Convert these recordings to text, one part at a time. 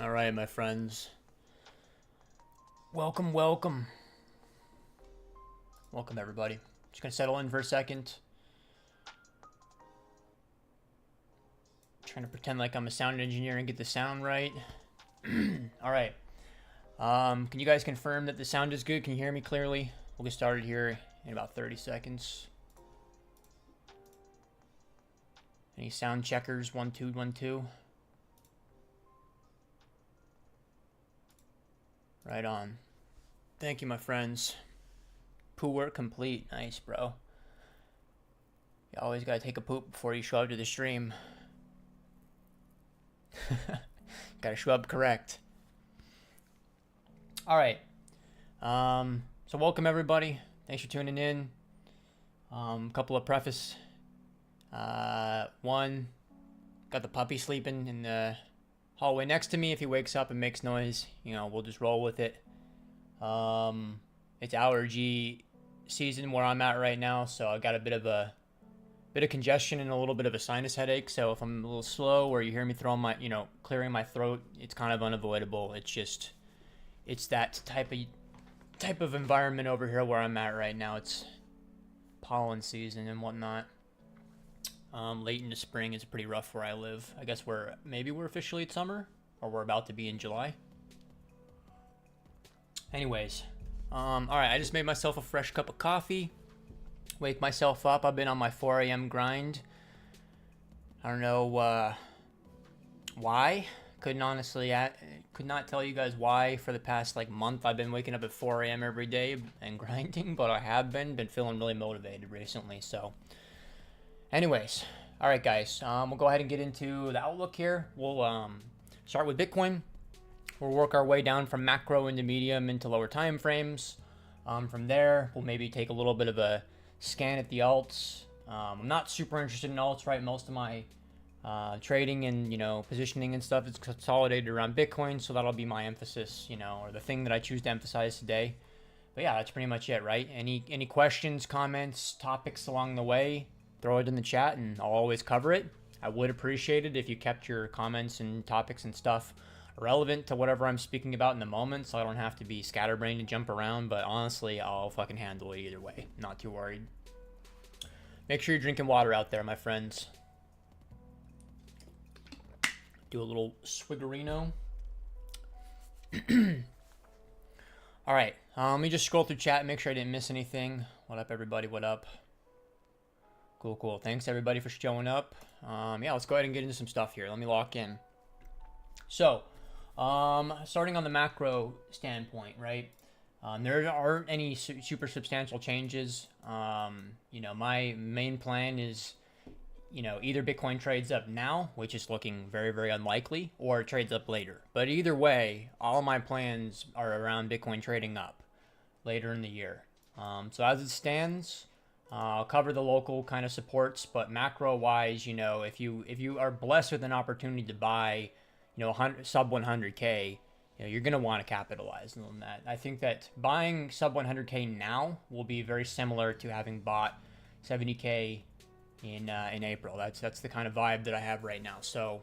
All right, my friends. Welcome, welcome. Welcome, everybody. Just gonna settle in for a second. Trying to pretend like I'm a sound engineer and get the sound right. All right. Can you guys confirm that the sound is good? Can you hear me clearly? We'll get started here in about 30 seconds. Any sound checkers? 1 2 1 2. Right on. Thank you, my friends. Poo work complete. Nice, bro. You always gotta take a poop before you show up to the stream. Gotta show up correct. All right. So welcome everybody. Thanks for tuning in. Couple of preface. One, got the puppy sleeping in the hallway next to me. If he wakes up and makes noise, we'll just roll with it. It's allergy season where I'm at right now, so I got a bit of congestion and a little bit of a sinus headache. So if I'm a little slow or you hear me throwing my, clearing my throat, it's kind of unavoidable. It's that type of environment over here where I'm at right now. It's pollen season and whatnot. Late into spring is pretty rough where I live. I guess maybe we're officially at summer, or we're about to be in July. Anyways, all right, I just made myself a fresh cup of coffee. Wake myself up. I've been on my 4 a.m. grind. I don't know why. Could not tell you guys why for the past month I've been waking up at 4 a.m. every day and grinding, but I have been feeling really motivated recently. So anyways, all right, guys, we'll go ahead and get into the outlook here. We'll start with Bitcoin. We'll work our way down from macro into medium into lower time frames. From there, we'll maybe take a little bit of a scan at the alts. I'm not super interested in alts, right? Most of my trading and positioning and stuff is consolidated around Bitcoin, so that'll be my emphasis, or the thing that I choose to emphasize today. But yeah, that's pretty much it, right? Any questions, comments, topics along the way, throw it in the chat and I'll always cover it. I would appreciate it if you kept your comments and topics and stuff relevant to whatever I'm speaking about in the moment, so I don't have to be scatterbrained and jump around. But honestly, I'll fucking handle it either way. Not too worried. Make sure you're drinking water out there, my friends. Do a little swiggerino. All right, let me just scroll through chat and make sure I didn't miss anything. What up, everybody? What up? Cool. Thanks everybody for showing up. Yeah, let's go ahead and get into some stuff here. Let me lock in. So, starting on the macro standpoint, right? There aren't any super substantial changes. My main plan is, either Bitcoin trades up now, which is looking very, very unlikely, or it trades up later. But either way, all my plans are around Bitcoin trading up later in the year. So as it stands, I'll cover the local kind of supports, but macro-wise, if you are blessed with an opportunity to buy, sub 100K, you're going to want to capitalize on that. I think that buying sub 100K now will be very similar to having bought 70K in April. That's the kind of vibe that I have right now. So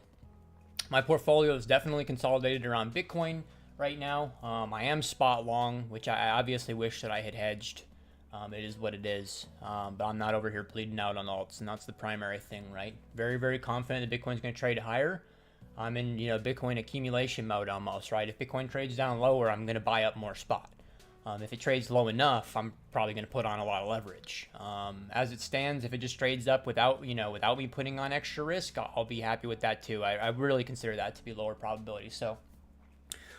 my portfolio is definitely consolidated around Bitcoin right now. I am spot long, which I obviously wish that I had hedged. It is what it is, but I'm not over here bleeding out on alts, and that's the primary thing, right? Very, very confident that Bitcoin's going to trade higher. I'm in, Bitcoin accumulation mode almost, right? If Bitcoin trades down lower, I'm going to buy up more spot. If it trades low enough, I'm probably going to put on a lot of leverage. As it stands, if it just trades up without me putting on extra risk, I'll be happy with that too. I really consider that to be lower probability. So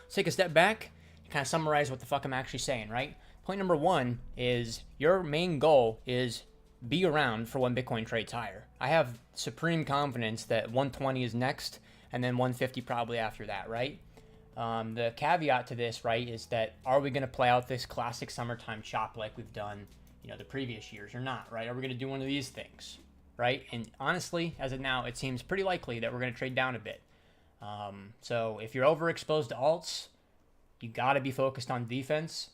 let's take a step back and kind of summarize what the fuck I'm actually saying, right? Point number one is your main goal is be around for when Bitcoin trades higher. I have supreme confidence that 120 is next and then 150 probably after that, right? The caveat to this, right, is that are we going to play out this classic summertime chop like we've done, the previous years or not, right? Are we going to do one of these things, right? And honestly, as of now, it seems pretty likely that we're going to trade down a bit. So if you're overexposed to alts, you got to be focused on defense.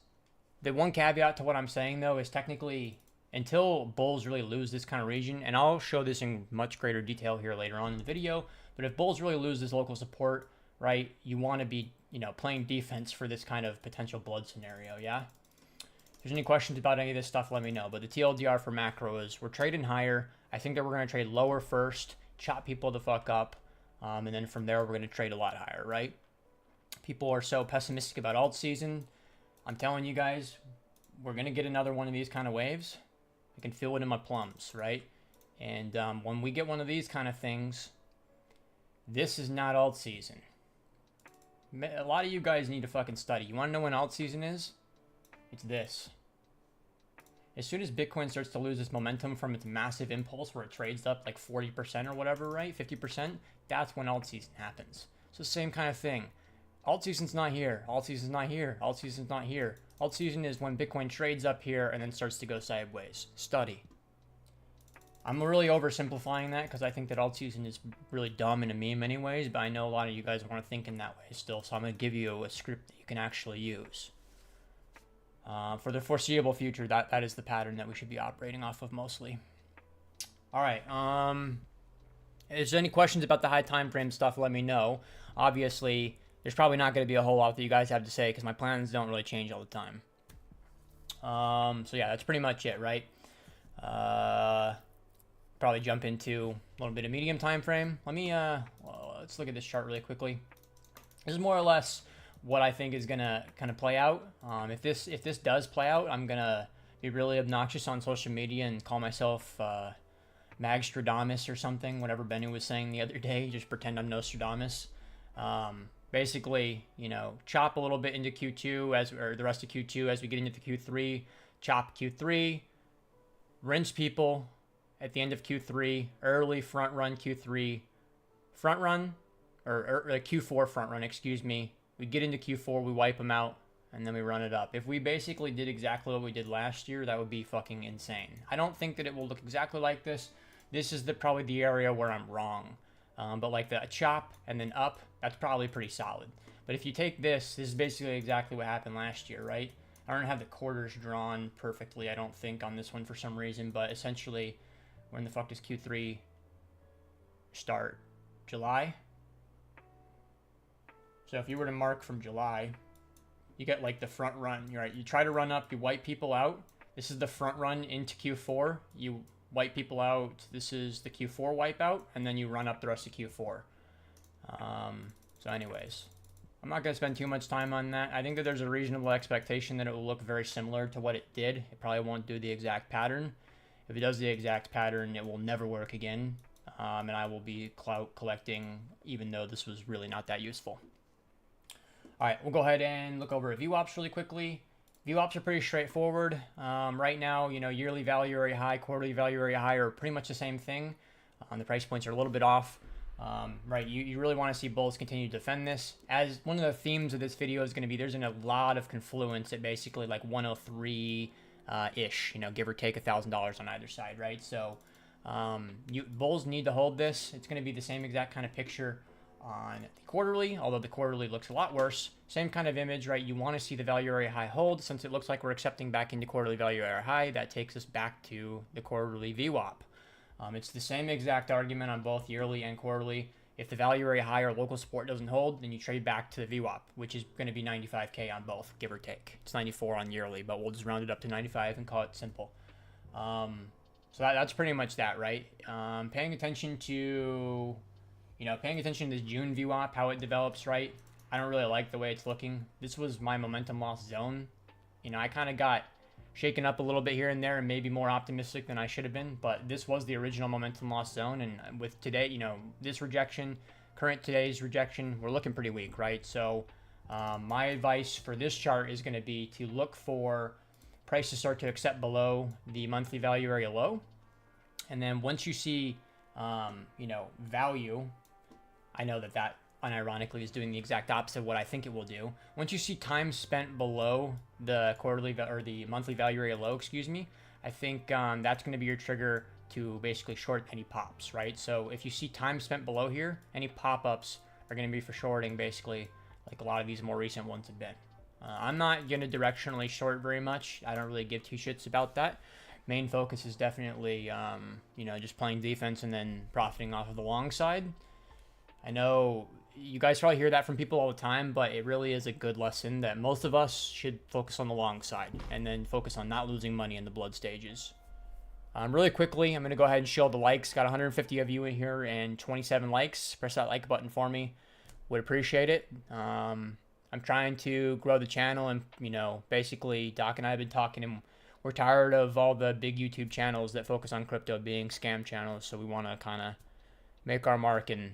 The one caveat to what I'm saying, though, is technically until bulls really lose this kind of region, and I'll show this in much greater detail here later on in the video, but if bulls really lose this local support right, you want to be, playing defense for this kind of potential blood scenario, yeah? If there's any questions about any of this stuff, let me know. But the TLDR for macro is we're trading higher. I think that we're going to trade lower first, chop people the fuck up, and then from there we're going to trade a lot higher, right? People are so pessimistic about alt season. I'm telling you guys, we're going to get another one of these kind of waves. I can feel it in my plums, right? And when we get one of these kind of things, this is not alt season. A lot of you guys need to fucking study. You want to know when alt season is? It's this. As soon as Bitcoin starts to lose its momentum from its massive impulse where it trades up like 40% or whatever, right? 50%, that's when alt season happens. So same kind of thing. Alt season's not here. Alt season's not here. Alt season's not here. Alt season is when Bitcoin trades up here and then starts to go sideways. Study. I'm really oversimplifying that because I think that alt season is really dumb and a meme anyways, but I know a lot of you guys want to think in that way still, so I'm going to give you a script that you can actually use. For the foreseeable future, that is the pattern that we should be operating off of mostly. All right. Is there any questions about the high time frame stuff? Let me know. Obviously, there's probably not going to be a whole lot that you guys have to say because my plans don't really change all the time. So yeah, that's pretty much it, right? Probably jump into a little bit of medium time frame. Let me let's look at this chart really quickly. This is more or less what I think is gonna kind of play out. If this does play out, I'm gonna be really obnoxious on social media and call myself Magstradamus or something, whatever Benny was saying the other day. Just pretend I'm Nostradamus. Basically, chop a little bit into Q2 or the rest of Q2 as we get into Q3. Chop Q3, rinse people at the end of Q3, early front run Q3, front run or Q4 front run, excuse me. We get into Q4, we wipe them out, and then we run it up. If we basically did exactly what we did last year, that would be fucking insane. I don't think that it will look exactly like this. This is probably the area where I'm wrong. But like the chop and then up, that's probably pretty solid. But if you take this is basically exactly what happened last year, right? I don't have the quarters drawn perfectly, I don't think, on this one for some reason. But essentially, when the fuck does Q3 start? July? So if you were to mark from July, you get like the front run. You're right. You try to run up, you wipe people out. This is the front run into Q4. You wipe people out. This is the Q4 wipeout, and then you run up the rest of Q4. So anyways, I'm not going to spend too much time on that. I think that there's a reasonable expectation that it will look very similar to what it did. It probably won't do the exact pattern. If it does the exact pattern, it will never work again. And I will be clout collecting, even though this was really not that useful. All right, we'll go ahead and look over Vwaps really quickly. Vwaps are pretty straightforward. Right now, yearly value area high, quarterly value area high are pretty much the same thing. The price points are a little bit off. Right, you really want to see bulls continue to defend this. As one of the themes of this video is going to be, there's a lot of confluence at basically like 103-ish, give or take $1,000 on either side, right? So bulls need to hold this. It's going to be the same exact kind of picture on the quarterly, although the quarterly looks a lot worse. Same kind of image, right? You want to see the value area high hold. Since it looks like we're accepting back into quarterly value area high, that takes us back to the quarterly VWAP. It's the same exact argument on both yearly and quarterly. If the value area high or local support doesn't hold, then you trade back to the VWAP, which is going to be 95K on both, give or take. It's 94 on yearly, but we'll just round it up to 95 and call it simple. So that's pretty much that, right? Paying attention to this June VWAP, how it develops, right? I don't really like the way it's looking. This was my momentum loss zone. I kind of got shaken up a little bit here and there and maybe more optimistic than I should have been, but this was the original momentum loss zone. And with today, this rejection, today's rejection, we're looking pretty weak, right? So my advice for this chart is going to be to look for price to start to accept below the monthly value area low. And then once you see, value, I know that unironically is doing the exact opposite of what I think it will do. Once you see time spent below the quarterly or the monthly value area low, I think that's going to be your trigger to basically short any pops, right? So if you see time spent below here, any pop-ups are going to be for shorting, basically, like a lot of these more recent ones have been. I'm not going to directionally short very much. I don't really give two shits about that. Main focus is definitely, just playing defense and then profiting off of the long side. I know, you guys probably hear that from people all the time, but it really is a good lesson that most of us should focus on the long side and then focus on not losing money in the blood stages. Really quickly, I'm going to go ahead and show the likes. Got 150 of you in here and 27 likes. Press that like button for me. Would appreciate it. I'm trying to grow the channel, and basically Doc and I have been talking, and we're tired of all the big YouTube channels that focus on crypto being scam channels, so we want to kind of make our mark and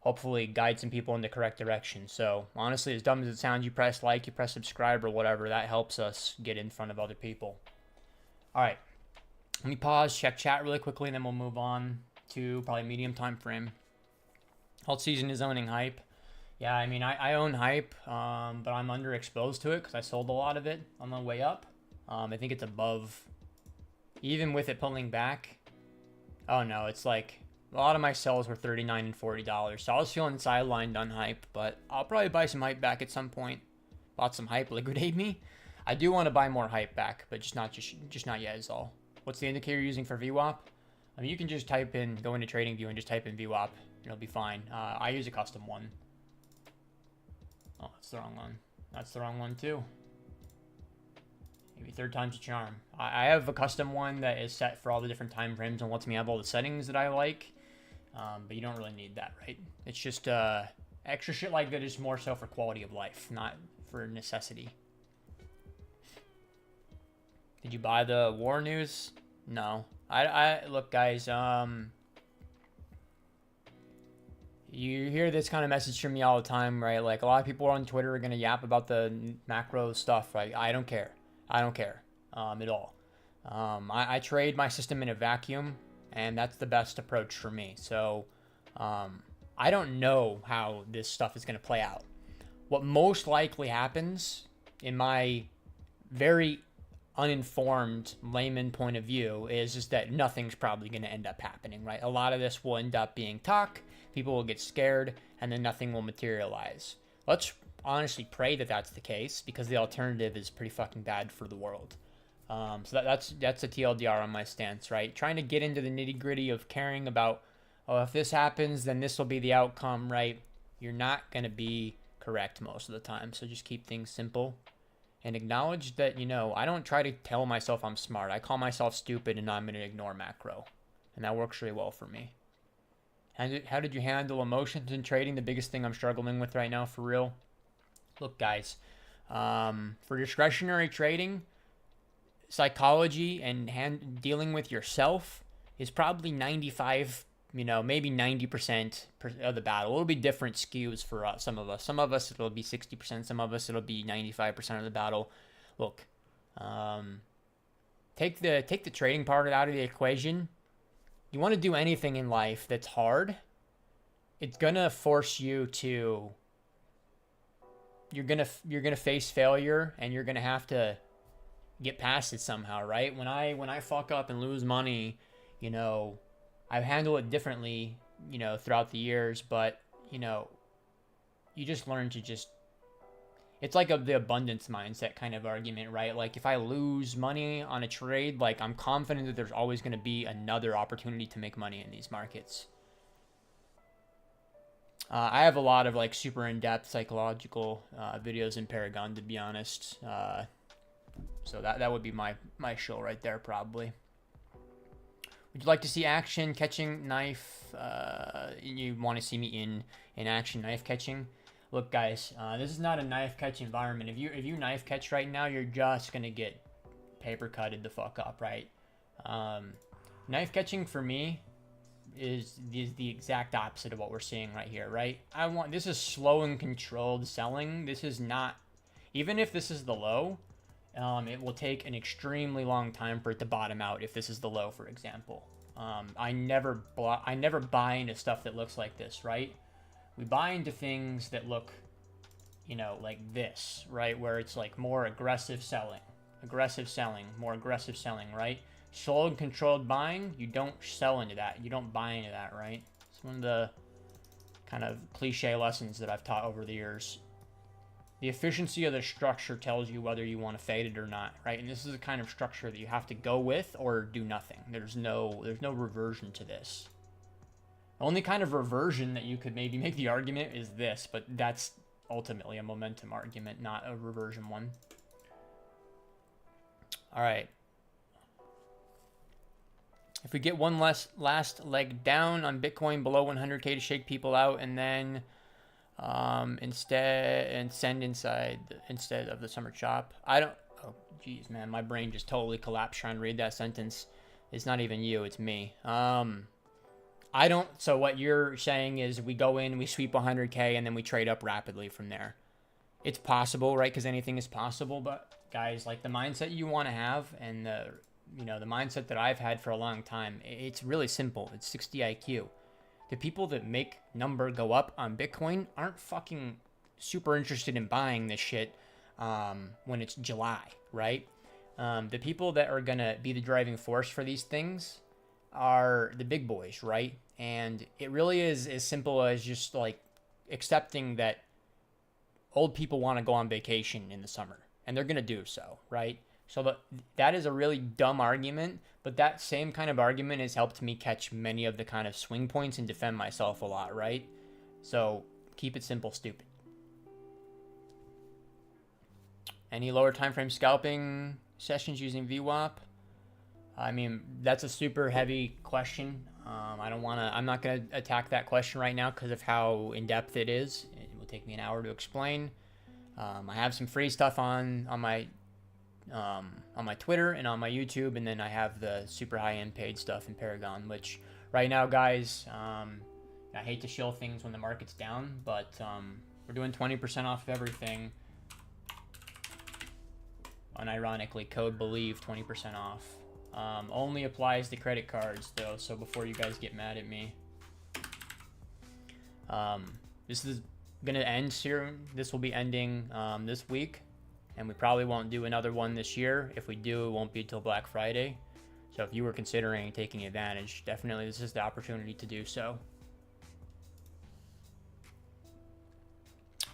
hopefully guide some people in the correct direction. So honestly, as dumb as it sounds, you press like, you press subscribe or whatever, that helps us get in front of other people. All right, let me pause, check chat really quickly, and then we'll move on to probably medium time frame. Alt season is owning hype. Yeah, I mean, I own hype, but I'm underexposed to it because I sold a lot of it on the way up. I think it's above, even with it pulling back. Oh no, it's like a lot of my sells were $39 and $40. So I was feeling sidelined on hype, but I'll probably buy some hype back at some point. Bought some hype, liquidate me. I do want to buy more hype back, but just not yet is all. What's the indicator you're using for Vwap? I mean, you can just type in, go into TradingView and just type in Vwap. It'll be fine. I use a custom one. Oh, that's the wrong one. That's the wrong one too. Maybe third time's a charm. I have a custom one that is set for all the different time frames and lets me have all the settings that I like. But you don't really need that, right? It's just extra shit like that is more so for quality of life, not for necessity. Did you buy the war news? No. I look, guys, you hear this kind of message from me all the time, right? Like, a lot of people on Twitter are going to yap about the macro stuff, right? I don't care. I don't care at all. I trade my system in a vacuum, and that's the best approach for me. So I don't know how this stuff is going to play out. What most likely happens, in my very uninformed layman point of view, is that nothing's probably going to end up happening, right? A lot of this will end up being talk. People will get scared, and then nothing will materialize. Let's honestly pray that that's the case, because the alternative is pretty fucking bad for the world. So that's a TLDR on my stance, right? Trying to get into the nitty gritty of caring about, oh, if this happens, then this will be the outcome, right? You're not going to be correct most of the time. So just keep things simple and acknowledge that, I don't try to tell myself I'm smart. I call myself stupid, and I'm going to ignore macro. And that works really well for me. How did you handle emotions in trading? The biggest thing I'm struggling with right now, for real. Look, guys, for discretionary trading, psychology and dealing with yourself is probably 95, maybe 90% of the battle. It'll be different skews for some of us. Some of us it'll be 60%. Some of us it'll be 95% of the battle. Look, take the trading part out of the equation. You want to do anything in life that's hard, it's gonna force you to. You're gonna face failure, and you're gonna have to get past it somehow, right? When I fuck up and lose money, I've handled it differently, throughout the years, but you just learn to just. It's like the abundance mindset kind of argument, right? Like, if I lose money on a trade, like, I'm confident that there's always going to be another opportunity to make money in these markets. I have a lot of, like, super in-depth psychological videos in Paragon, to be honest. So that would be my show right there, probably. Would you like to see action catching knife? You want to see me in action knife catching? Look, guys, this is not a knife catch environment. If you knife catch right now, you're just gonna get paper cutted the fuck up, right? Knife catching for me is the exact opposite of what we're seeing right here, right? This is slow and controlled selling. This is not, even if this is the low, it will take an extremely long time for it to bottom out. If this is the low, for example, I never buy into stuff that looks like this, right? We buy into things that look, like this, right? Where it's like more aggressive selling, more aggressive selling, right? Slow and controlled buying, you don't sell into that. You don't buy into that, right? It's one of the kind of cliche lessons that I've taught over the years. The efficiency of the structure tells you whether you want to fade it or not, right? And this is the kind of structure that you have to go with or do nothing. There's no reversion to this. Only kind of reversion that you could maybe make the argument is this, but that's ultimately a momentum argument, not a reversion one. All right. If we get one last leg down on Bitcoin below 100K to shake people out, and then send inside instead of the summer chop. I don't. Oh, geez, man, my brain just totally collapsed trying to read that sentence. It's not even you, it's me. I don't. So what you're saying is we go in, we sweep 100K, and then we trade up rapidly from there. It's possible, right? Because anything is possible. But guys, like the mindset you want to have, and the mindset that I've had for a long time, it's really simple. It's 60 IQ. The people that make number go up on Bitcoin aren't fucking super interested in buying this shit when it's July, right? The people that are gonna be the driving force for these things are the big boys, right? And it really is as simple as just like accepting that old people want to go on vacation in the summer, and they're gonna do so, right? So that is a really dumb argument, but that same kind of argument has helped me catch many of the kind of swing points and defend myself a lot, right? So keep it simple, stupid. Any lower time frame scalping sessions using Vwap? I mean, that's a super heavy question. I'm not going to attack that question right now because of how in-depth it is. It will take me an hour to explain. I have some free stuff on my Twitter and on my YouTube, and then I have the super high-end paid stuff in Paragon, which right now, guys, I hate to shill things when the market's down, but we're doing 20% off of everything. Unironically, code BELIEVE 20% off. Only applies to credit cards, though, so before you guys get mad at me. This is going to end soon. This will be ending this week. And we probably won't do another one this year. If we do, it won't be till Black Friday. So if you were considering taking advantage, definitely this is the opportunity to do so.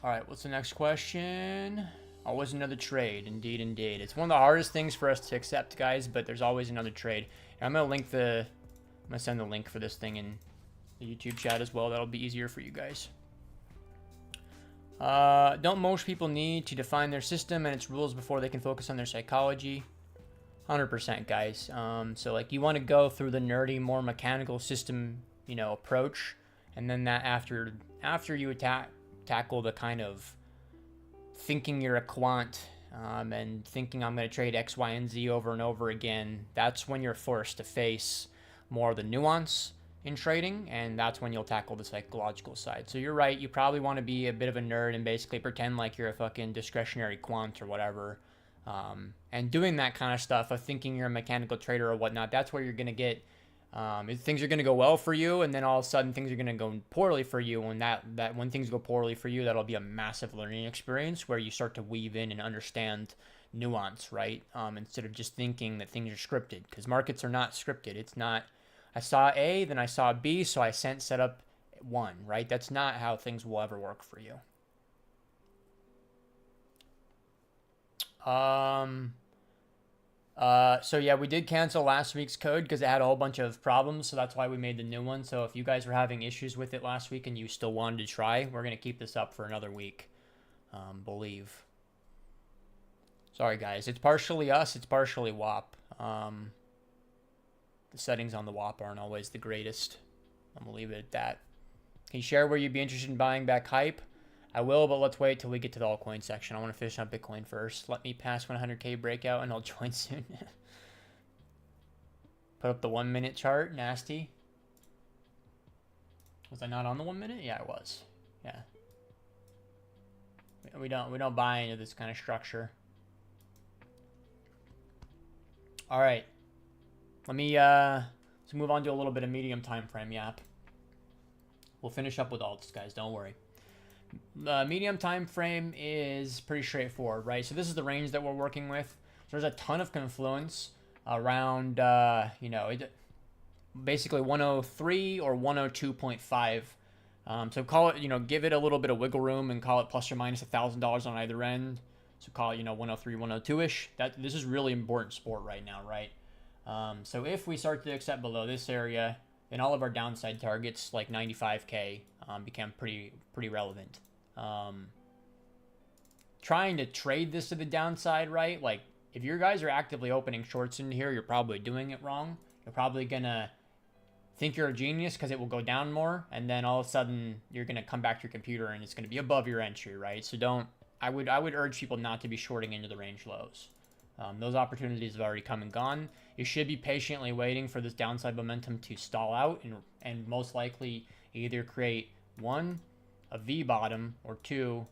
All right, what's the next question? Always another trade. Indeed, indeed. It's one of the hardest things for us to accept, guys, but there's always another trade. And I'm going to send the link for this thing in the YouTube chat as well. That'll be easier for you guys. Don't most people need to define their system and its rules before they can focus on their psychology? 100%, guys. So like you want to go through the nerdy, more mechanical system, approach, and then that after you tackle the kind of thinking you're a quant and thinking I'm going to trade X, Y, and Z over and over again, that's when you're forced to face more of the nuance in trading, and that's when you'll tackle the psychological side. So you're right, you probably want to be a bit of a nerd and basically pretend like you're a fucking discretionary quant or whatever. And doing that kind of stuff of thinking you're a mechanical trader or whatnot, that's where you're going to get things are going to go well for you, and then all of a sudden things are going to go poorly for you. And that when things go poorly for you, that'll be a massive learning experience where you start to weave in and understand nuance, right? Instead of just thinking that things are scripted, because markets are not scripted. It's not I saw A, then I saw B, so I set up 1, right? That's not how things will ever work for you. So yeah, we did cancel last week's code because it had a whole bunch of problems, so that's why we made the new one. So if you guys were having issues with it last week and you still wanted to try, we're going to keep this up for another week. Believe. Sorry, guys. It's partially us. It's partially Vwap. The settings on the Vwap aren't always the greatest. I'm going to leave it at that. Can you share where you'd be interested in buying back hype? I will, but let's wait till we get to the altcoin section. I want to finish on Bitcoin first. Let me pass 100K breakout and I'll join soon. Put up the 1 minute chart. Nasty. Was I not on the 1 minute? Yeah, I was. Yeah. We don't buy into this kind of structure. All right. Let's move on to a little bit of medium time frame yap. We'll finish up with alts, guys. Don't worry. Medium time frame is pretty straightforward, right? So this is the range that we're working with. So there's a ton of confluence around, basically 103 or 102.5. So call it, give it a little bit of wiggle room and call it plus or minus $1,000 on either end. So call it, 103, 102-ish. This is really important sport right now, right? So if we start to accept below this area, then all of our downside targets, like 95K, became pretty relevant. Trying to trade this to the downside, right? Like, if your guys are actively opening shorts in here, you're probably doing it wrong. You're probably gonna think you're a genius because it will go down more, and then all of a sudden you're gonna come back to your computer and it's gonna be above your entry, right? So don't. I would urge people not to be shorting into the range lows. Those opportunities have already come and gone. You should be patiently waiting for this downside momentum to stall out and most likely either create one, a V bottom, or two,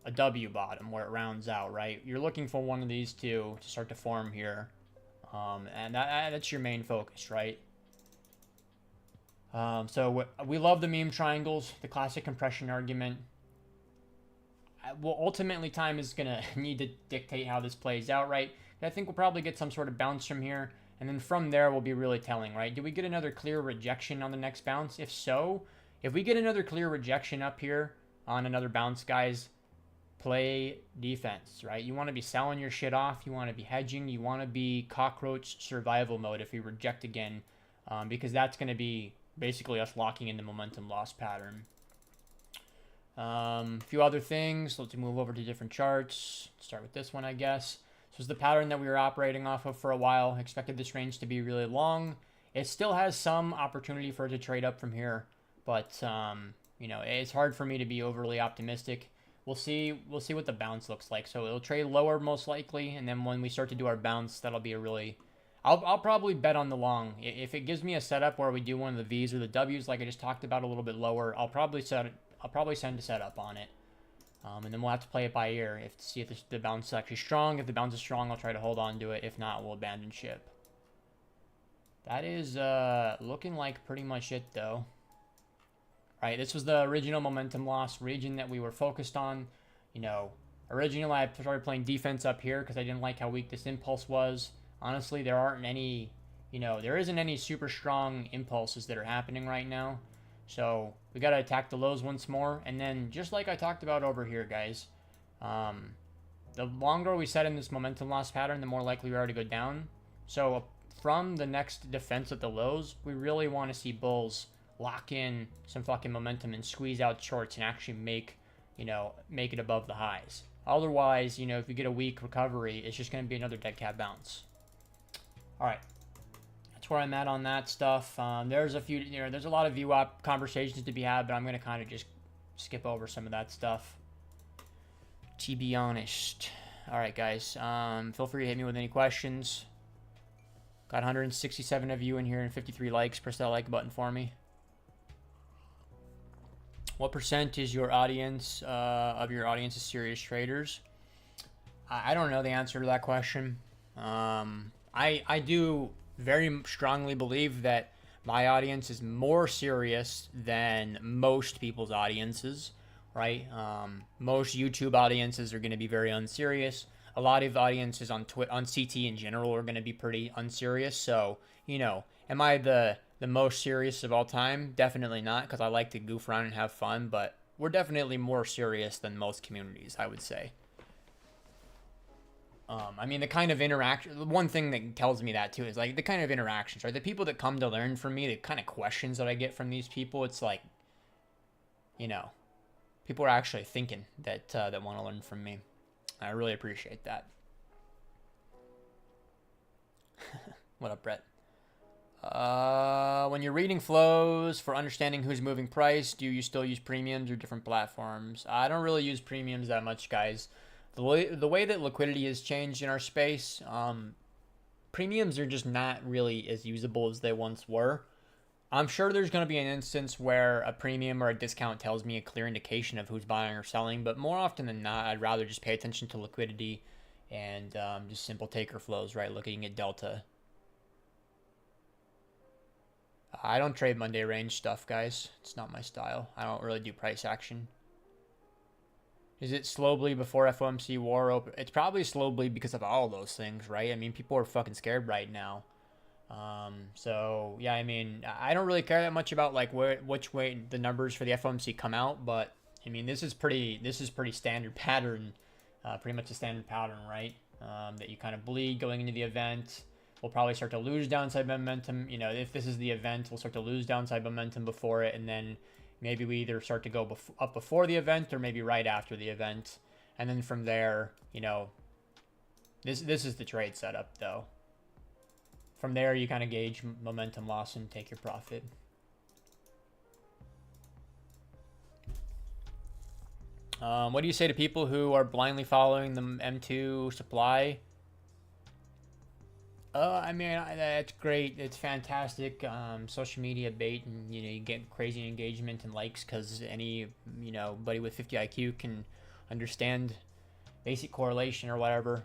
a W bottom where it rounds out, right? You're looking for one of these two to start to form here. And that's your main focus, right? So we love the meme triangles, the classic compression argument. Well, ultimately, time is going to need to dictate how this plays out, right? I think we'll probably get some sort of bounce from here. And then from there, we'll be really telling, right? Do we get another clear rejection on the next bounce? If so, if we get another clear rejection up here on another bounce, guys, play defense, right? You want to be selling your shit off. You want to be hedging. You want to be cockroach survival mode if we reject again, because that's going to be basically us locking in the momentum loss pattern. A few other things. Let's move over to different charts. Start with this one, I guess. This was the pattern that we were operating off of for a while. Expected this range to be really long. It still has some opportunity for it to trade up from here, but you know, it's hard for me to be overly optimistic. We'll see what the bounce looks like. So it'll trade lower most likely, and then when we start to do our bounce, that'll be a really. I'll probably bet on the long. If it gives me a setup where we do one of the V's or the W's, like I just talked about, a little bit lower, I'll probably send a setup on it. And then we'll have to play it by ear to see if the bounce is actually strong. If the bounce is strong, I'll try to hold on to it. If not, we'll abandon ship. That is looking like pretty much it, though. Right, this was the original momentum loss region that we were focused on. You know, originally I started playing defense up here because I didn't like how weak this impulse was. Honestly, there aren't any, you know, there isn't any super strong impulses that are happening right now. So we got to attack the lows once more. And then just like I talked about over here, guys, the longer we set in this momentum loss pattern, the more likely we are to go down. So from the next defense at the lows, we really want to see bulls lock in some fucking momentum and squeeze out shorts and actually make it above the highs. Otherwise, you know, if you get a weak recovery, it's just going to be another dead cat bounce. All right. That's where I'm at on that stuff. There's a lot of Vwap conversations to be had, but I'm going to kind of just skip over some of that stuff, to be honest. All right, guys. Feel free to hit me with any questions. Got 167 of you in here and 53 likes. Press that like button for me. What percent is your audience of your audience is serious traders? I don't know the answer to that question. I do very strongly believe that my audience is more serious than most people's audiences, right? Most YouTube audiences are going to be very unserious. A lot of audiences on CT in general are going to be pretty unserious. So, you know, am I the most serious of all time? Definitely not, because I like to goof around and have fun, but we're definitely more serious than most communities, I would say. I mean, the kind of interaction, one thing that tells me that too is like the kind of interactions, right? The people that come to learn from me, the kind of questions that I get from these people, it's like, you know, people are actually thinking that want to learn from me. I really appreciate that. What up, Brett? When you're reading flows for understanding who's moving price, do you still use premiums or different platforms? I don't really use premiums that much, guys. The way that liquidity has changed in our space, premiums are just not really as usable as they once were. I'm sure there's going to be an instance where a premium or a discount tells me a clear indication of who's buying or selling, but more often than not, I'd rather just pay attention to liquidity and just simple taker flows, right? Looking at delta. I don't trade Monday range stuff, guys. It's not my style. I don't really do price action. Is it slow bleed before FOMC war open? It's probably slow bleed because of all those things, right? I mean, people are fucking scared right now. So yeah, I mean, I don't really care that much about like which way the numbers for the FOMC come out, but I mean, this is pretty standard pattern, pretty much a standard pattern, right? That you kind of bleed going into the event, we'll probably start to lose downside momentum. You know, if this is the event, we'll start to lose downside momentum before it, and then maybe we either start to go up before the event or maybe right after the event. And then from there, you know, this is the trade setup though. From there, you kind of gauge momentum loss and take your profit. What do you say to people who are blindly following the M2 supply? I mean, that's great. It's fantastic. Social media bait, and you get crazy engagement and likes because buddy with 50 IQ can understand basic correlation or whatever.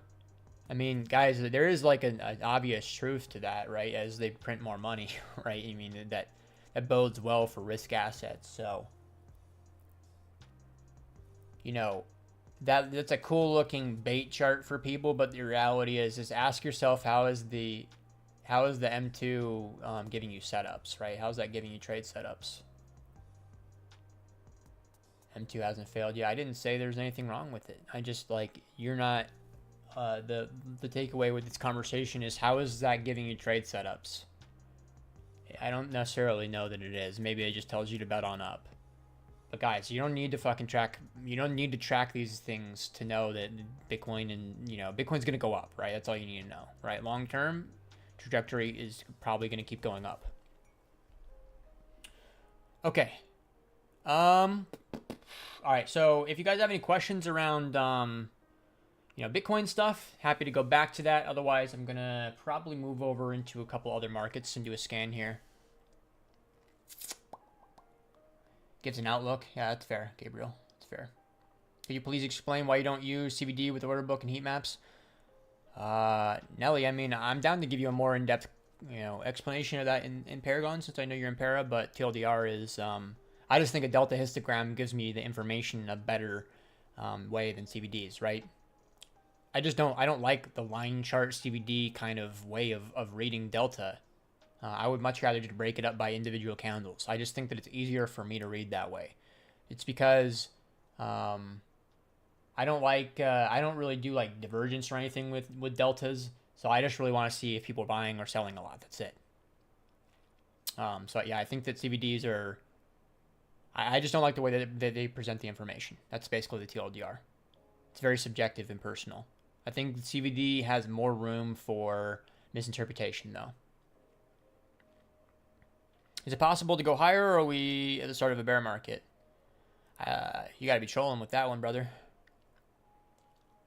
I mean, guys, there is like an obvious truth to that, right? As they print more money, right? I mean, that bodes well for risk assets. So, that's a cool looking bait chart for people, but the reality is ask yourself, how is the M2 giving you setups, right? How's that giving you trade setups? M2 hasn't failed. Yeah, I didn't say there's anything wrong with it. I just you're not the takeaway with this conversation is, how is that giving you trade setups? I don't necessarily know that it is. Maybe it just tells you to bet on up. But guys, you don't need to track these things to know that Bitcoin and, Bitcoin's going to go up, right? That's all you need to know, right? Long term trajectory is probably going to keep going up. Okay. All right. So if you guys have any questions around, Bitcoin stuff, happy to go back to that. Otherwise, I'm going to probably move over into a couple other markets and do a scan here. Gives an outlook. Yeah, that's fair, Gabriel. That's fair. Could you please explain why you don't use CVD with order book and heat maps? Nelly, I mean, I'm down to give you a more in-depth, explanation of that in Paragon, since I know you're in Para, but TLDR is, I just think a delta histogram gives me the information in a better way than CVDs, right? I don't like the line chart CVD kind of way of reading delta. I would much rather just break it up by individual candles. I just think that it's easier for me to read that way. It's because I don't really do like divergence or anything with deltas. So I just really want to see if people are buying or selling a lot. That's it. So yeah, I think that CVDs are, I just don't like the way that they present the information. That's basically the TLDR. It's very subjective and personal. I think the CVD has more room for misinterpretation though. Is it possible to go higher, or are we at the start of a bear market? You got to be trolling with that one, brother.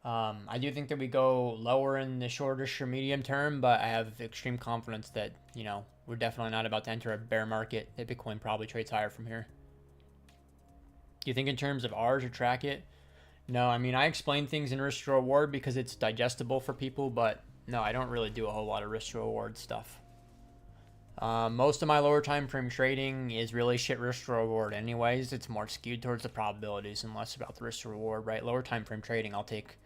I do think that we go lower in the shortish or medium term, but I have extreme confidence that, we're definitely not about to enter a bear market, that Bitcoin probably trades higher from here. Do you think in terms of R's or track it? No, I mean, I explain things in risk to reward because it's digestible for people, but no, I don't really do a whole lot of risk to reward stuff. Most of my lower time frame trading is really shit risk to reward anyways. It's more skewed towards the probabilities and less about the risk to reward, right? Lower time frame trading, I'll take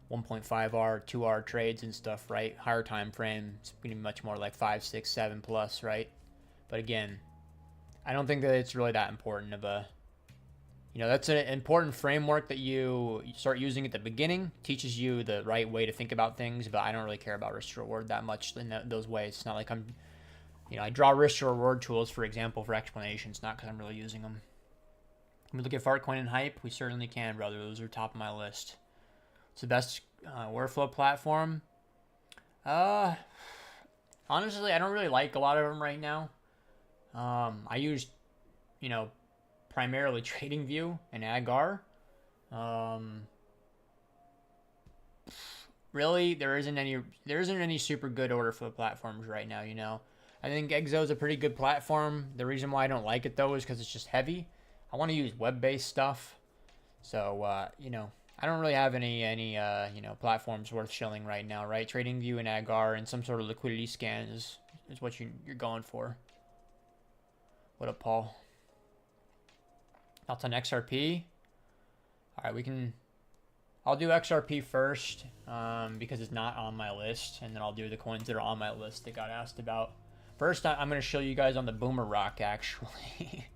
1.5R, 2R trades and stuff, right? Higher time frame, it's going to be much more like 5, 6, 7 plus, right? But again, I don't think that it's really that important of a, that's an important framework that you start using at the beginning, teaches you the right way to think about things, but I don't really care about risk to reward that much in those ways. It's not like I draw risk to reward tools, for example, for explanations, not because I'm really using them. Can we look at Fartcoin and Hype? We certainly can, brother. Those are top of my list. It's the best workflow platform. Honestly, I don't really like a lot of them right now. I use, primarily TradingView and Agar. Really, there isn't any super good order flow platforms right now. I think Exo is a pretty good platform. The reason why I don't like it though is because it's just heavy. I want to use web-based stuff. So I don't really have any platforms worth shilling right now, right? TradingView and Agar and some sort of liquidity scan is what you're going for. What up, Paul? Thoughts on XRP? All right, I'll do XRP first because it's not on my list, and then I'll do the coins that are on my list that got asked about. First, I'm going to show you guys on the Boomer Rock, actually.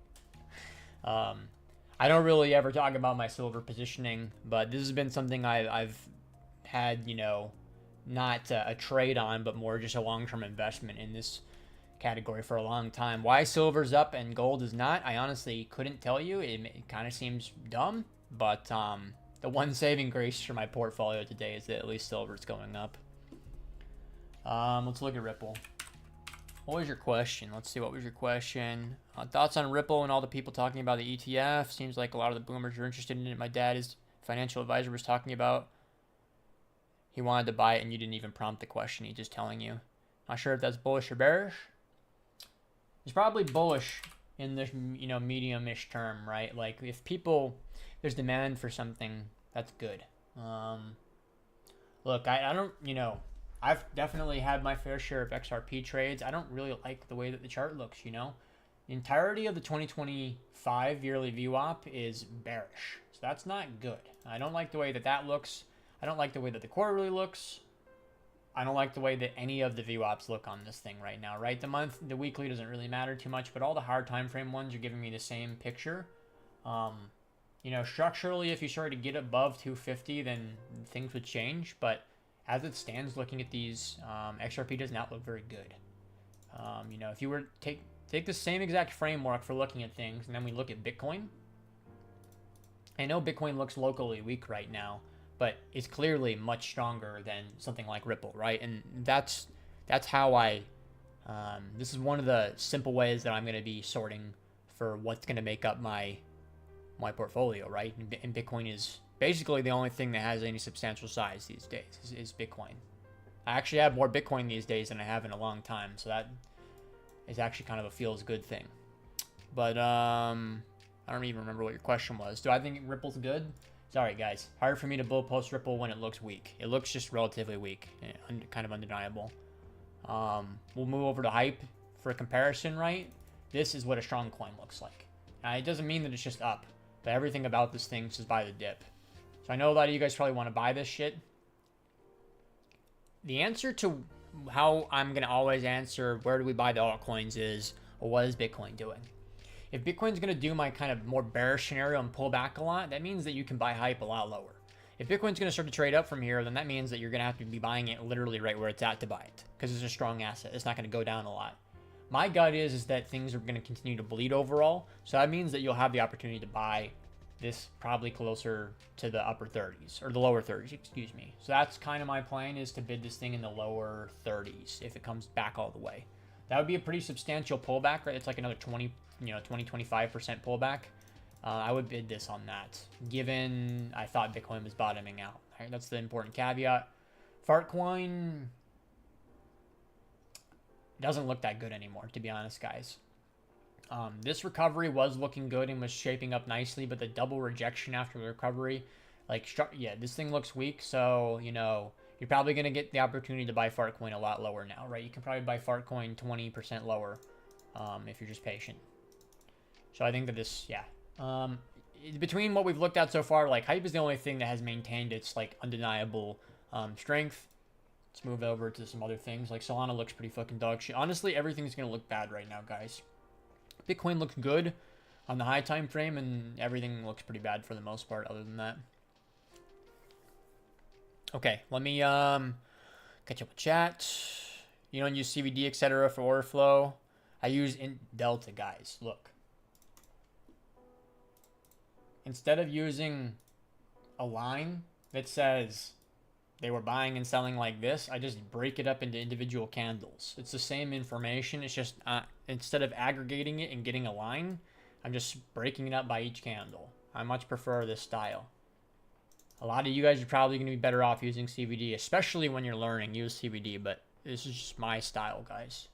I don't really ever talk about my silver positioning, but this has been something I've had, not a trade on, but more just a long-term investment in this category for a long time. Why silver's up and gold is not, I honestly couldn't tell you. It kind of seems dumb, but the one saving grace for my portfolio today is that at least silver's going up. Let's look at Ripple. What was your question? Let's see, what was your question? Thoughts on Ripple and all the people talking about the ETF? Seems like a lot of the boomers are interested in it. My dad, his financial advisor, was talking about. He wanted to buy it and you didn't even prompt the question. He's just telling you. Not sure if that's bullish or bearish. It's probably bullish in the, you know, medium-ish term, right? Like if there's demand for something, that's good. Look, I don't, you know, I've definitely had my fair share of XRP trades. I don't really like the way that the chart looks, you know. The entirety of the 2025 yearly VWAP is bearish. So that's not good. I don't like the way that that looks. I don't like the way that the quarterly looks. I don't like the way that any of the VWAPs look on this thing right now, right? The weekly doesn't really matter too much, but all the hard time frame ones are giving me the same picture. You know, structurally, if you started to get above 250, then things would change. But as it stands, looking at these, XRP does not look very good. You know, if you were to take the same exact framework for looking at things, and then we look at Bitcoin. I know Bitcoin looks locally weak right now, but it's clearly much stronger than something like Ripple, right? And that's how this is one of the simple ways that I'm going to be sorting for what's going to make up my portfolio, right? And Bitcoin is basically the only thing that has any substantial size these days is Bitcoin. I actually have more Bitcoin these days than I have in a long time, so that is actually kind of a feels good thing. But I don't even remember what your question was. Do I think Ripple's good? Sorry, guys. Hard for me to bull post Ripple when it looks weak. It looks just relatively weak, kind of undeniable. We'll move over to Hype for a comparison, right? This is what a strong coin looks like. Now, it doesn't mean that it's just up, but everything about this thing is buy the dip. So I know a lot of you guys probably want to buy this shit. The answer to how I'm going to always answer where do we buy the altcoins is, well, what is Bitcoin doing? If Bitcoin's going to do my kind of more bearish scenario and pull back a lot, that means that you can buy Hype a lot lower. If Bitcoin's going to start to trade up from here, then that means that you're going to have to be buying it literally right where it's at to buy it, because it's a strong asset. It's not going to go down a lot. My gut is that things are going to continue to bleed overall, so that means that you'll have the opportunity to buy this probably closer to the upper 30s, or the lower 30s, excuse me. So that's kind of my plan, is to bid this thing in the lower 30s if it comes back all the way. That would be a pretty substantial pullback, right? It's like another 25% pullback. I would bid this on that, given I thought Bitcoin was bottoming out. Right? That's the important caveat. Fartcoin doesn't look that good anymore, to be honest, guys. This recovery was looking good and was shaping up nicely, but the double rejection after the recovery, this thing looks weak. So, you know, you're probably going to get the opportunity to buy Fartcoin a lot lower now, right? You can probably buy Fartcoin 20% lower if you're just patient. So I think that this, between what we've looked at so far, like Hype is the only thing that has maintained its like undeniable strength. Let's move over to some other things. Like Solana looks pretty fucking dog shit. Honestly, everything's going to look bad right now, guys. Bitcoin looks good on the high time frame, and everything looks pretty bad for the most part other than that. Okay, let me catch up with chat. You don't use CVD, etc. for order flow. I use Delta, guys. Look. Instead of using a line that says they were buying and selling like this, I just break it up into individual candles. It's the same information. It's just instead of aggregating it and getting a line, I'm just breaking it up by each candle. I much prefer this style. A lot of you guys are probably going to be better off using CVD, especially when you're learning. Use CVD, but this is just my style, guys.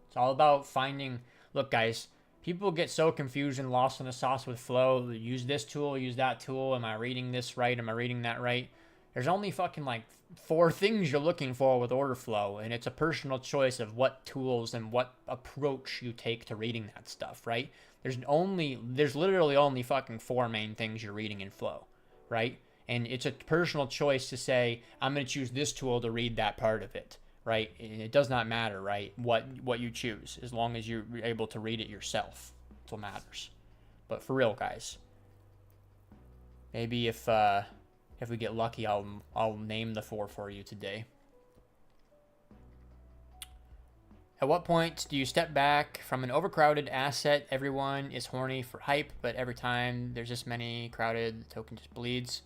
It's all about finding... Look, guys, people get so confused and lost in the sauce with flow. Use this tool, use that tool. Am I reading this right? Am I reading that right? There's only fucking like 4 things you're looking for with order flow, and it's a personal choice of what tools and what approach you take to reading that stuff, right? There's literally only fucking 4 main things you're reading in flow, right? And it's a personal choice to say, I'm going to choose this tool to read that part of it, right? And it does not matter, right, what you choose, as long as you're able to read it yourself. That's what matters. But for real, guys, maybe if we get lucky, I'll name the 4 for you today. At what point do you step back from an overcrowded asset? Everyone is horny for hype, but every time there's this many crowded, the token just bleeds.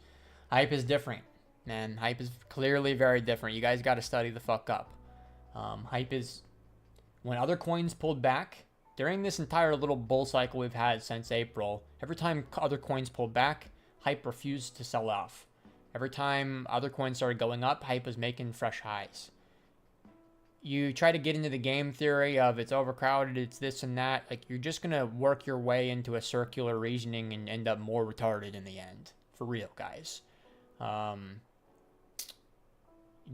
Hype is different, man. Hype is clearly very different. You guys got to study the fuck up. Hype is when other coins pulled back during this entire little bull cycle we've had since April. Every time other coins pulled back, hype refused to sell off. Every time other coins started going up, hype was making fresh highs. You try to get into the game theory of it's overcrowded, it's this and that. Like, you're just going to work your way into a circular reasoning and end up more retarded in the end. For real, guys. Don't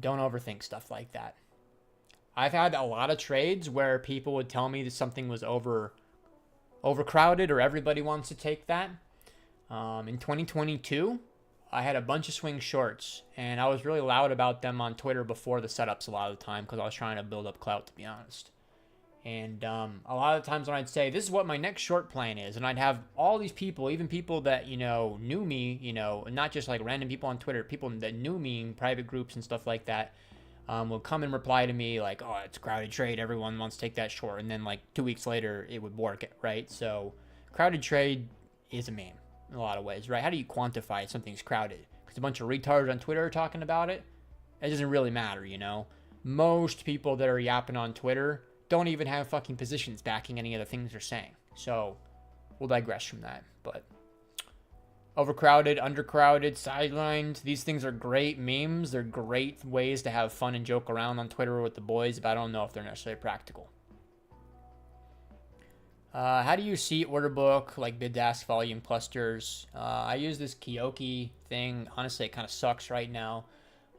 overthink stuff like that. I've had a lot of trades where people would tell me that something was overcrowded or everybody wants to take that. In 2022, I had a bunch of swing shorts, and I was really loud about them on Twitter before the setups a lot of the time because I was trying to build up clout, to be honest. And a lot of the times when I'd say, this is what my next short plan is, and I'd have all these people, even people that, knew me, not just like random people on Twitter, people that knew me in private groups and stuff like that, would come and reply to me like, oh, it's a crowded trade, everyone wants to take that short. And then like 2 weeks later, it would work, right? So crowded trade is a meme in a lot of ways, right? How do you quantify something's crowded? Because a bunch of retards on Twitter are talking about it? It doesn't really matter, Most people that are yapping on Twitter don't even have fucking positions backing any of the things they're saying. So we'll digress from that. But overcrowded, undercrowded, sidelined, these things are great memes. They're great ways to have fun and joke around on Twitter with the boys, but I don't know if they're necessarily practical. How do you see order book, like bid-ask volume clusters? I use this Kyoki thing. Honestly, it kind of sucks right now.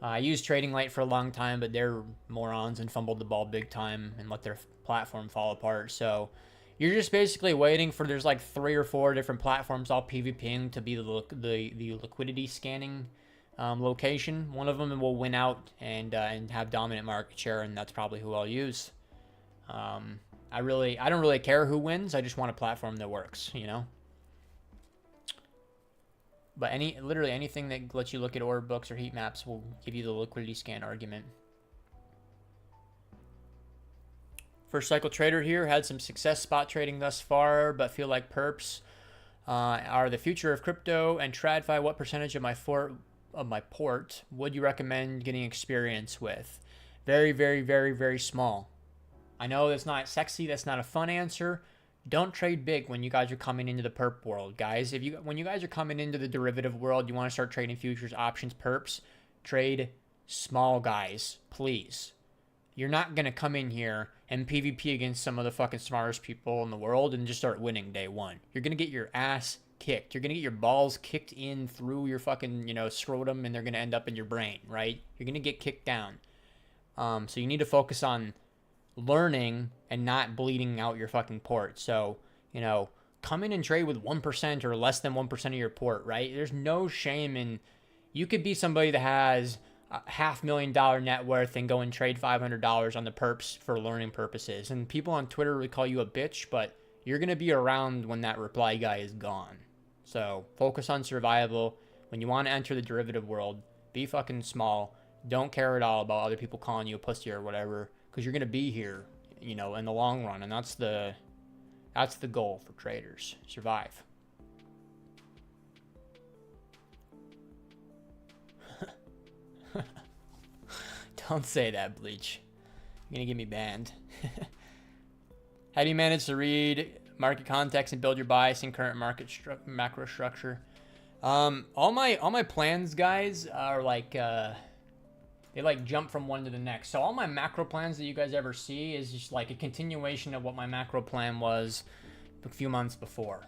I used Trading Light for a long time, but they're morons and fumbled the ball big time and let their platform fall apart. So you're just basically waiting for, there's like 3 or 4 different platforms all PvPing to be the liquidity scanning location. One of them will win out and have dominant market share, and that's probably who I'll use. I don't really care who wins. I just want a platform that works, But literally anything that lets you look at order books or heat maps will give you the liquidity scan argument. First cycle trader here, had some success spot trading thus far, but feel like perps are the future of crypto. And TradFi, what percentage of my port would you recommend getting experience with? Very, very, very, very small. I know that's not sexy. That's not a fun answer. Don't trade big when you guys are coming into the perp world, guys. When you guys are coming into the derivative world, you want to start trading futures, options, perps, trade small, guys, please. You're not going to come in here and PvP against some of the fucking smartest people in the world and just start winning day one. You're going to get your ass kicked. You're going to get your balls kicked in through your fucking, scrotum, and they're going to end up in your brain, right? You're going to get kicked down. So you need to focus on learning and not bleeding out your fucking port. So, come in and trade with 1% or less than 1% of your port, right? There's no shame in, you could be somebody that has a $500,000 net worth and go and trade $500 on the perps for learning purposes. And people on Twitter would call you a bitch, but you're going to be around when that reply guy is gone. So focus on survival. When you want to enter the derivative world, be fucking small. Don't care at all about other people calling you a pussy or whatever, because you're going to be here, in the long run. And that's the goal for traders. Survive. Don't say that, Bleach. You're going to get me banned. How do you manage to read market context and build your bias in current market macro structure? All my plans, guys, are like... they like jump from one to the next. So all my macro plans that you guys ever see is just like a continuation of what my macro plan was a few months before.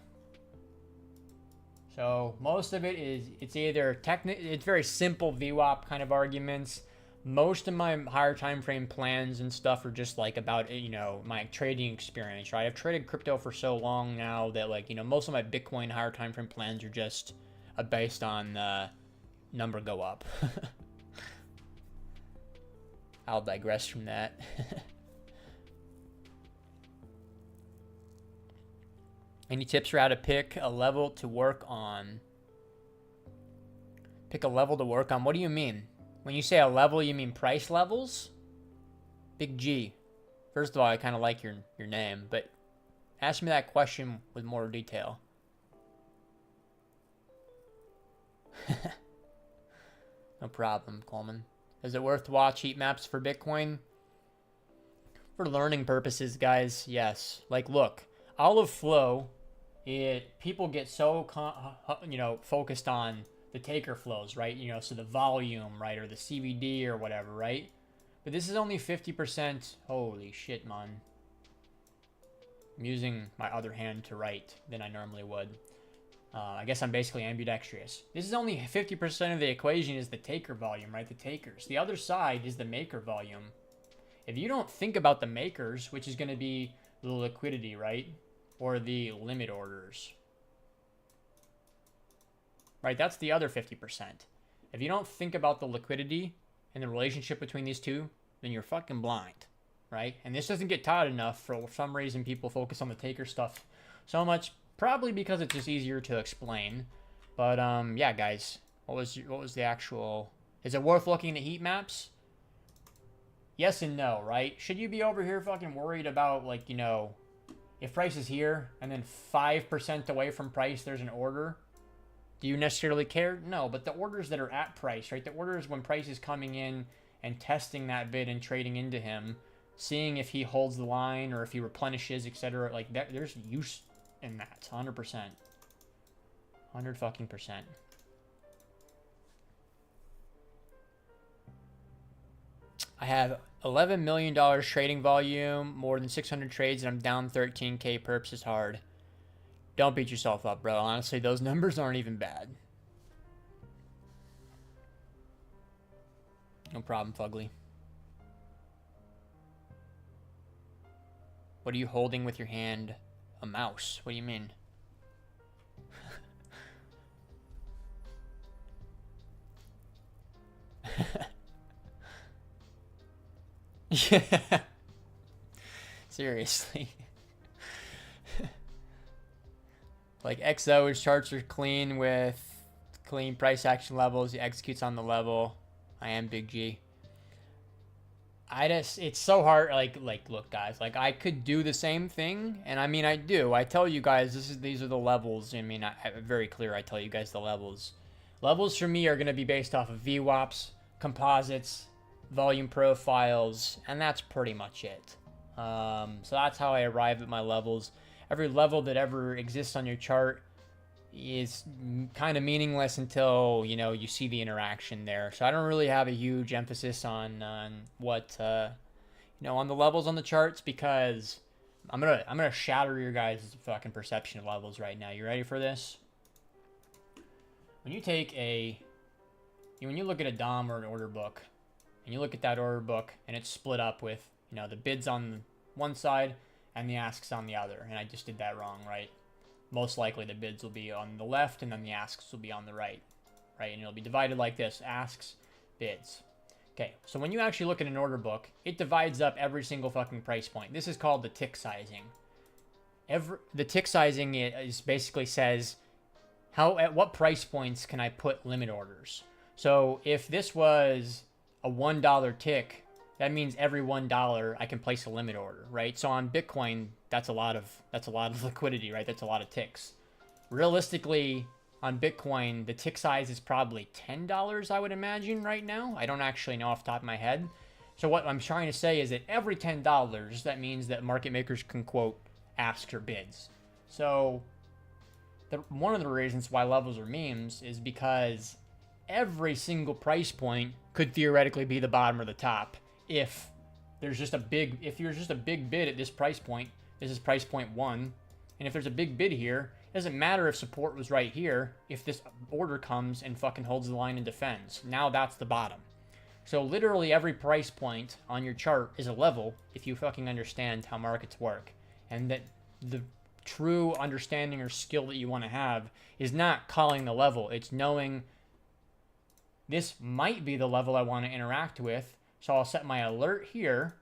So most of it is, it's either it's very simple VWAP kind of arguments. Most of my higher time frame plans and stuff are just like about, my trading experience, right? I've traded crypto for so long now that most of my Bitcoin higher time frame plans are just based on number go up. I'll digress from that. Any tips for how to pick a level to work on? Pick a level to work on? What do you mean? When you say a level, you mean price levels? Big G. First of all, I kind of like your name, but ask me that question with more detail. No problem, Coleman. Is it worth to watch heat maps for Bitcoin? For learning purposes, guys, yes. Like, look, Olive Flow, people get so focused on the taker flows, right? So the volume, right, or the CVD or whatever, right? But this is only 50%. Holy shit, man. I'm using my other hand to write than I normally would. I guess I'm basically ambidextrous. This is only 50% of the equation is the taker volume, right? The takers. The other side is the maker volume. If you don't think about the makers, which is going to be the liquidity, right? Or the limit orders. Right, that's the other 50%. If you don't think about the liquidity and the relationship between these two, then you're fucking blind, right? And this doesn't get taught enough. For some reason, people focus on the taker stuff so much. Probably because it's just easier to explain. But yeah, guys, what was the actual? Is it worth looking at heat maps? Yes and no, right? Should you be over here fucking worried about, like, if price is here and then 5% away from price there's an order? Do you necessarily care? No, but the orders that are at price, right? The orders when price is coming in and testing that bid and trading into him, seeing if he holds the line or if he replenishes, etc. Like that, there's use in that, 100%. 100 fucking percent. I have $11 million trading volume, more than 600 trades, and I'm down 13K. Perps is hard. Don't beat yourself up, bro. Honestly, those numbers aren't even bad. No problem, Fugly. What are you holding with your hand? A mouse. What do you mean? Yeah. Seriously. Like XO, his charts are clean with clean price action levels. He executes on the level. I am Big G. It's so hard. Like, look, guys. Like, I could do the same thing, and I mean, I do. I tell you guys, these are the levels. I mean, very clear. I tell you guys the levels. Levels for me are going to be based off of VWAPs, composites, volume profiles, and that's pretty much it. So that's how I arrive at my levels. Every level that ever exists on your chart is kind of meaningless until, you see the interaction there. So I don't really have a huge emphasis on what, on the levels on the charts, because I'm gonna shatter your guys' fucking perception of levels right now. You ready for this? When you when you look at a DOM or an order book, and you look at that order book and it's split up with, the bids on one side and the asks on the other, and I just did that wrong, right? Most likely the bids will be on the left and then the asks will be on the right, and it'll be divided like this: asks, bids. Okay, so when you actually look at an order book, it divides up every single fucking price point. This is called the tick sizing. The tick sizing is basically says at what price points can I put limit orders. So if this was a $1 tick, that means every $1 I can place a limit order, right? So on Bitcoin, that's a lot of liquidity, right? That's a lot of ticks. Realistically, on Bitcoin, the tick size is probably $10, I would imagine, right now. I don't actually know off the top of my head. So what I'm trying to say is that every $10, that means that market makers can quote asks or bids. So one of the reasons why levels are memes is because every single price point could theoretically be the bottom or the top. If you're just a big bid at this price point, this is price point 1, and if there's a big bid here, it doesn't matter if support was right here. If this order comes and fucking holds the line and defends, now that's the bottom. So literally every price point on your chart is a level if you fucking understand how markets work. And that the true understanding or skill that you want to have is not calling the level, it's knowing this might be the level I want to interact with. So I'll set my alert here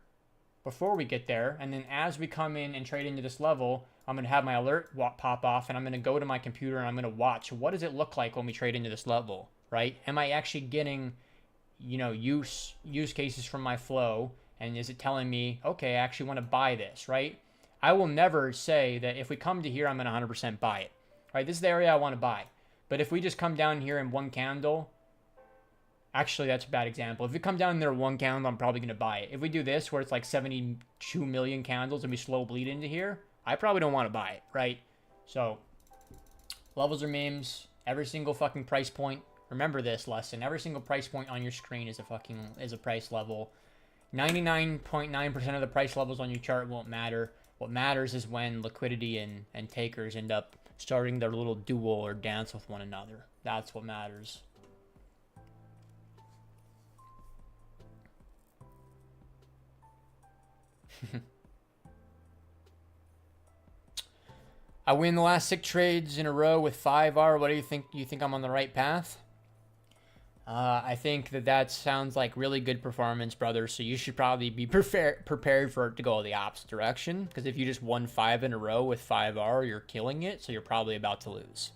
before we get there, and then as we come in and trade into this level, I'm going to have my alert pop off, and I'm going to go to my computer and I'm going to watch what does it look like when we trade into this level, right? Am I actually getting, use cases from my flow And is it telling me, okay, I actually want to buy this, right? I will never say that if we come to here, I'm going to 100% buy it, right? This is the area I want to buy. But if we just come down here in one candle, actually, that's a bad example. If we come down there one candle, I'm probably going to buy it. If we do this, where it's like 72 million candles and we slow bleed into here, I probably don't want to buy it, right? So, levels are memes. Every single fucking price point. Remember this lesson. Every single price point on your screen is a price level. 99.9% of the price levels on your chart won't matter. What matters is when liquidity and takers end up starting their little duel or dance with one another. That's what matters. I win the last 6 trades in a row with 5R. What do you think? You think I'm on the right path? I think that sounds like really good performance, brother. So you should probably be prepared for it to go the opposite direction. Because if you just won 5 in a row with 5R, you're killing it. So you're probably about to lose.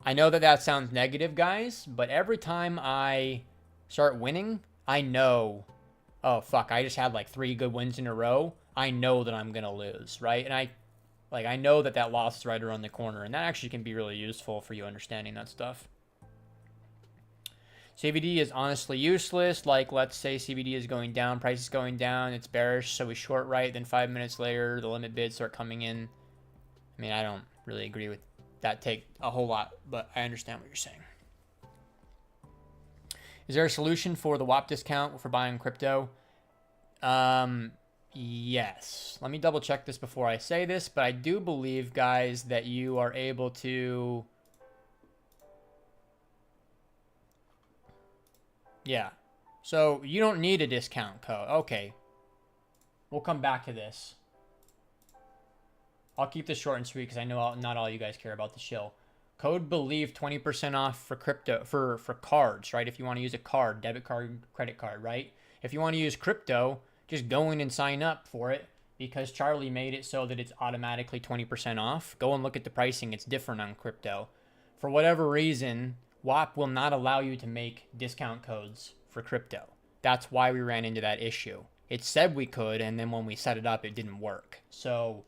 I know that sounds negative, guys. But every time I start winning, I know, oh, fuck, I just had like 3 good wins in a row. I know that I'm going to lose, right? And I know that loss is right around the corner, and that actually can be really useful for you understanding that stuff. CBD is honestly useless. Like, let's say CBD is going down, price is going down, it's bearish, so we short right, then 5 minutes later, the limit bids start coming in. I mean, I don't really agree with that take a whole lot, but I understand what you're saying. Is there a solution for the Vwap discount for buying crypto? Yes. Let me double check this before I say this, but I do believe, guys, that you are able to... Yeah. So you don't need a discount code. Okay. We'll come back to this. I'll keep this short and sweet because I know not all you guys care about the shill. Code BELIEVE 20% off for crypto, for cards, right? If you want to use a card, debit card, credit card, right? If you want to use crypto, just go in and sign up for it because Charlie made it so that it's automatically 20% off. Go and look at the pricing. It's different on crypto. For whatever reason, Vwap will not allow you to make discount codes for crypto. That's why we ran into that issue. It said we could, and then when we set it up, it didn't work. So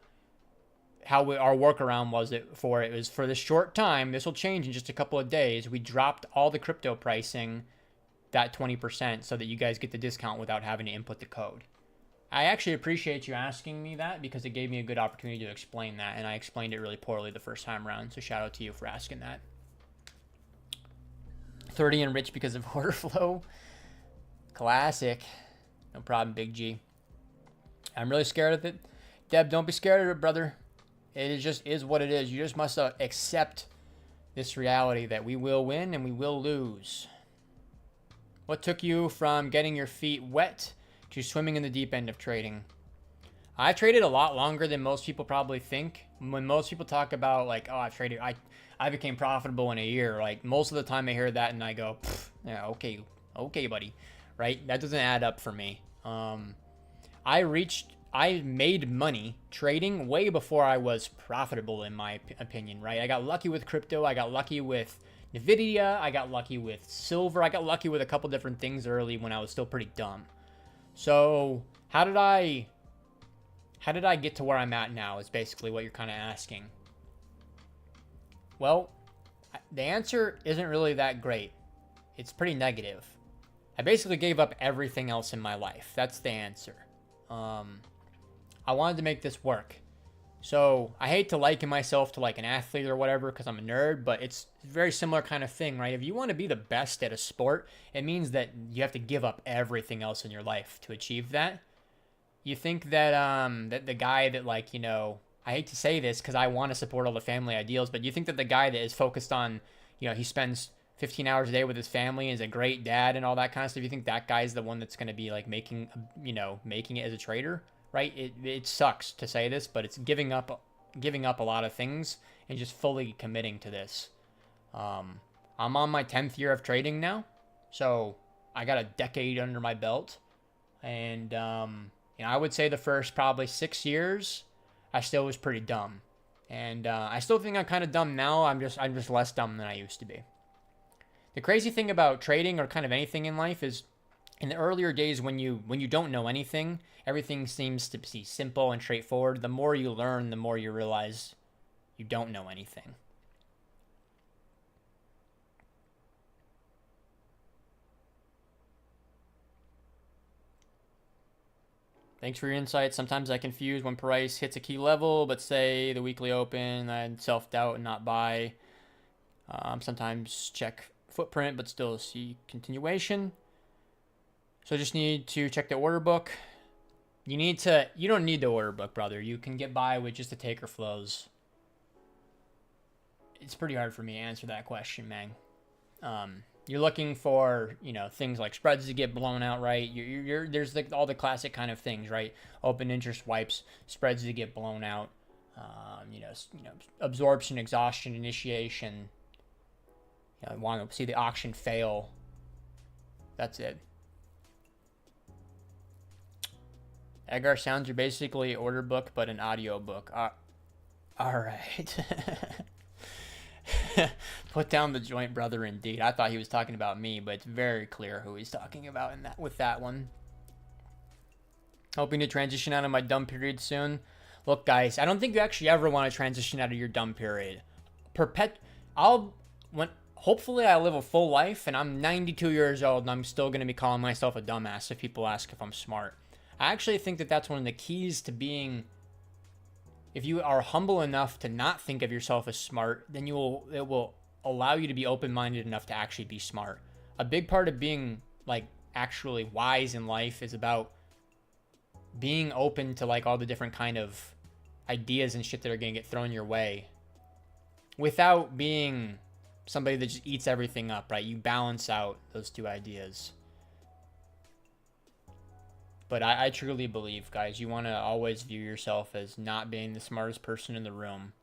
our workaround was for this short time, this will change in just a couple of days, we dropped all the crypto pricing, that 20%, so that you guys get the discount without having to input the code. I actually appreciate you asking me that because it gave me a good opportunity to explain that, and I explained it really poorly the first time around, so shout out to you for asking that. 30 and rich because of order flow. Classic. No problem, Big G. I'm really scared of it. Deb, don't be scared of it, brother. It just is what it is. You just must accept this reality that we will win and we will lose. What took you from getting your feet wet to swimming in the deep end of trading? I traded a lot longer than most people probably think. When most people talk about like, oh, I became profitable in a year. Like most of the time I hear that and I go, yeah, okay, buddy, right? That doesn't add up for me. I made money trading way before I was profitable, in my opinion, right? I got lucky with crypto. I got lucky with Nvidia. I got lucky with silver. I got lucky with a couple different things early when I was still pretty dumb. So how did I get to where I'm at now is basically what you're kind of asking. Well, the answer isn't really that great. It's pretty negative. I basically gave up everything else in my life. That's the answer. I wanted to make this work. So I hate to liken myself to like an athlete or whatever because I'm a nerd, but it's a very similar kind of thing, right? If you want to be the best at a sport, it means that you have to give up everything else in your life to achieve that. You think that that the guy that, like, you know, I hate to say this because I want to support all the family ideals, but you think that the guy that is focused on, you know, he spends 15 hours a day with his family and is a great dad and all that kind of stuff, you think that guy's the one that's going to be like making it as a trader, right? It sucks to say this, but it's giving up a lot of things and just fully committing to this. I'm on my 10th year of trading now, so I got a decade under my belt, and I would say the first probably 6 years I still was pretty dumb, and I still think I'm kind of dumb now. I'm just less dumb than I used to be. The crazy thing about trading or kind of anything in life is In the earlier days when you don't know anything, everything seems to be simple and straightforward. The more you learn, the more you realize you don't know anything. Thanks for your insight. Sometimes I confuse when price hits a key level, but say the weekly open, I'd self-doubt and not buy. Sometimes check footprint, but still see continuation. So just need to check the order book. You don't need the order book, brother. You can get by with just the taker flows. It's pretty hard for me to answer that question, man. You're looking for, things like spreads to get blown out, right? There's like all the classic kind of things, right? Open interest wipes, spreads to get blown out, absorption, exhaustion, initiation. I want to see the auction fail. That's it. Edgar, sounds are basically order book, but an audio book. All right. Put down the joint, brother, indeed. I thought he was talking about me, but it's very clear who he's talking about with that one. Hoping to transition out of my dumb period soon. Look, guys, I don't think you actually ever want to transition out of your dumb period. Hopefully I live a full life and I'm 92 years old and I'm still going to be calling myself a dumbass if people ask if I'm smart. I actually think that that's one of the keys to being, if you are humble enough to not think of yourself as smart, then it will allow you to be open-minded enough to actually be smart. A big part of being like actually wise in life is about being open to like all the different kind of ideas and shit that are going to get thrown your way without being somebody that just eats everything up, right? You balance out those two ideas. But I truly believe, guys, you want to always view yourself as not being the smartest person in the room.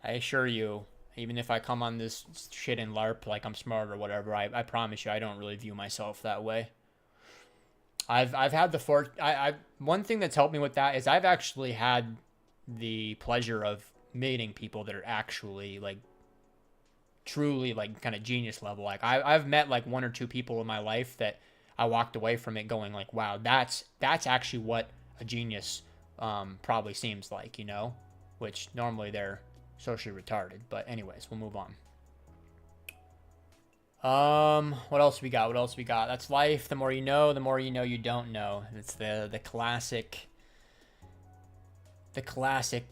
I assure you, even if I come on this shit and LARP like I'm smart or whatever, I promise you I don't really view myself that way. I've had one thing that's helped me with that is I've actually had the pleasure of meeting people that are actually like truly like kind of genius level. Like I've met like one or two people in my life that I walked away from it going like, wow, that's actually what a genius probably seems like, which normally they're socially retarded. But anyways, we'll move on. What else we got? That's life. The more you know you don't know. It's the classic,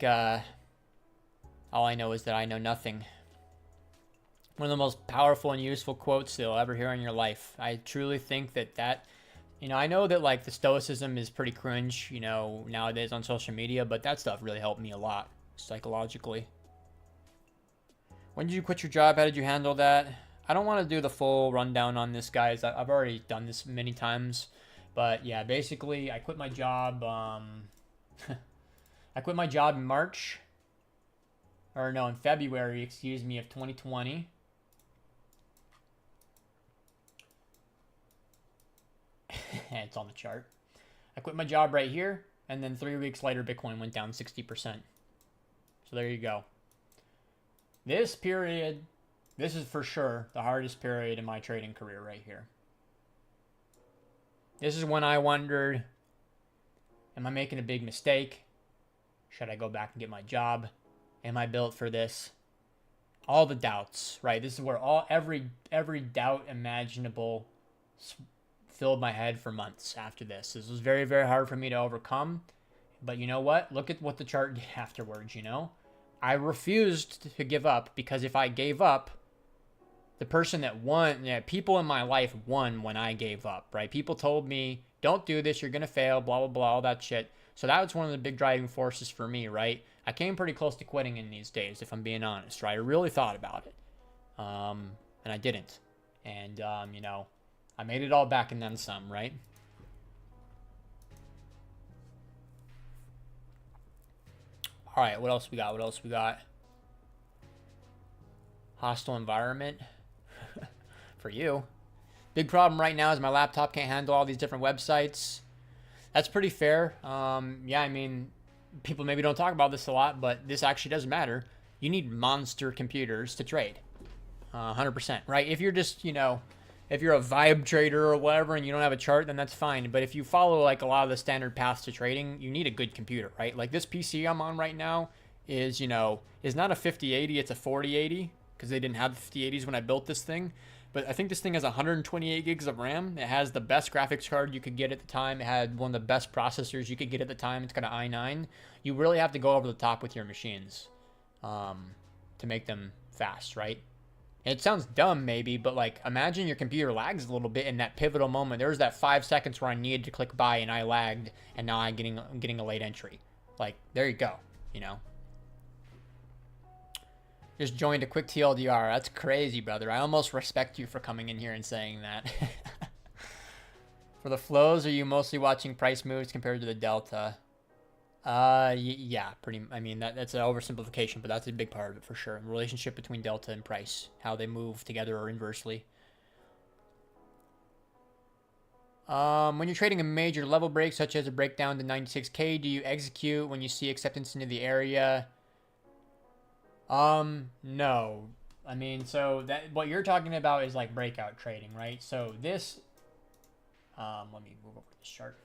all I know is that I know nothing. One of the most powerful and useful quotes you'll ever hear in your life. I truly think that, I know that like the stoicism is pretty cringe, nowadays on social media, but that stuff really helped me a lot psychologically. When did you quit your job? How did you handle that? I don't want to do the full rundown on this, guys. I've already done this many times, but yeah, basically I quit my job. I quit my job in February, of 2020. It's on the chart. I quit my job right here, and then 3 weeks later, Bitcoin went down 60%. So there you go. This is for sure the hardest period in my trading career right here. This is when I wondered, am I making a big mistake? Should I go back and get my job? Am I built for this? All the doubts, right? This is where every doubt imaginable filled my head for months after this. This was very, very hard for me to overcome. But you know what? Look at what the chart did afterwards, I refused to give up, because if I gave up, the person that won, people in my life won when I gave up, right? People told me, don't do this, you're going to fail, blah, blah, blah, all that shit. So that was one of the big driving forces for me, right? I came pretty close to quitting in these days, if I'm being honest, right? I really thought about it. And I didn't. And, I made it all back and then some, right? All right, what else we got? Hostile environment. For you. Big problem right now is my laptop can't handle all these different websites. That's pretty fair. Yeah, I mean, people maybe don't talk about this a lot, but this actually doesn't matter. You need monster computers to trade. 100%, right? If you're just, if you're a vibe trader or whatever and you don't have a chart, then that's fine. But if you follow like a lot of the standard paths to trading, you need a good computer, right? Like this PC I'm on right now is, is not a 5080, it's a 4080 because they didn't have the 5080s when I built this thing. But I think this thing has 128 gigs of RAM. It has the best graphics card you could get at the time. It had one of the best processors you could get at the time. It's got an i9. You really have to go over the top with your machines to make them fast, right? It sounds dumb maybe, but like imagine your computer lags a little bit in that pivotal moment. There was that 5 seconds where I needed to click buy and I lagged, and now I'm getting a late entry. Like there you go, Just joined a quick TLDR. That's crazy, brother. I almost respect you for coming in here and saying that. For the flows, are you mostly watching price moves compared to the delta? Yeah, pretty. I mean, that's an oversimplification, but that's a big part of it for sure. The relationship between delta and price, how they move together or inversely. When you're trading a major level break, such as a breakdown to 96K, do you execute when you see acceptance into the area? No. I mean, so that what you're talking about is like breakout trading, right? So this, let me move over this chart.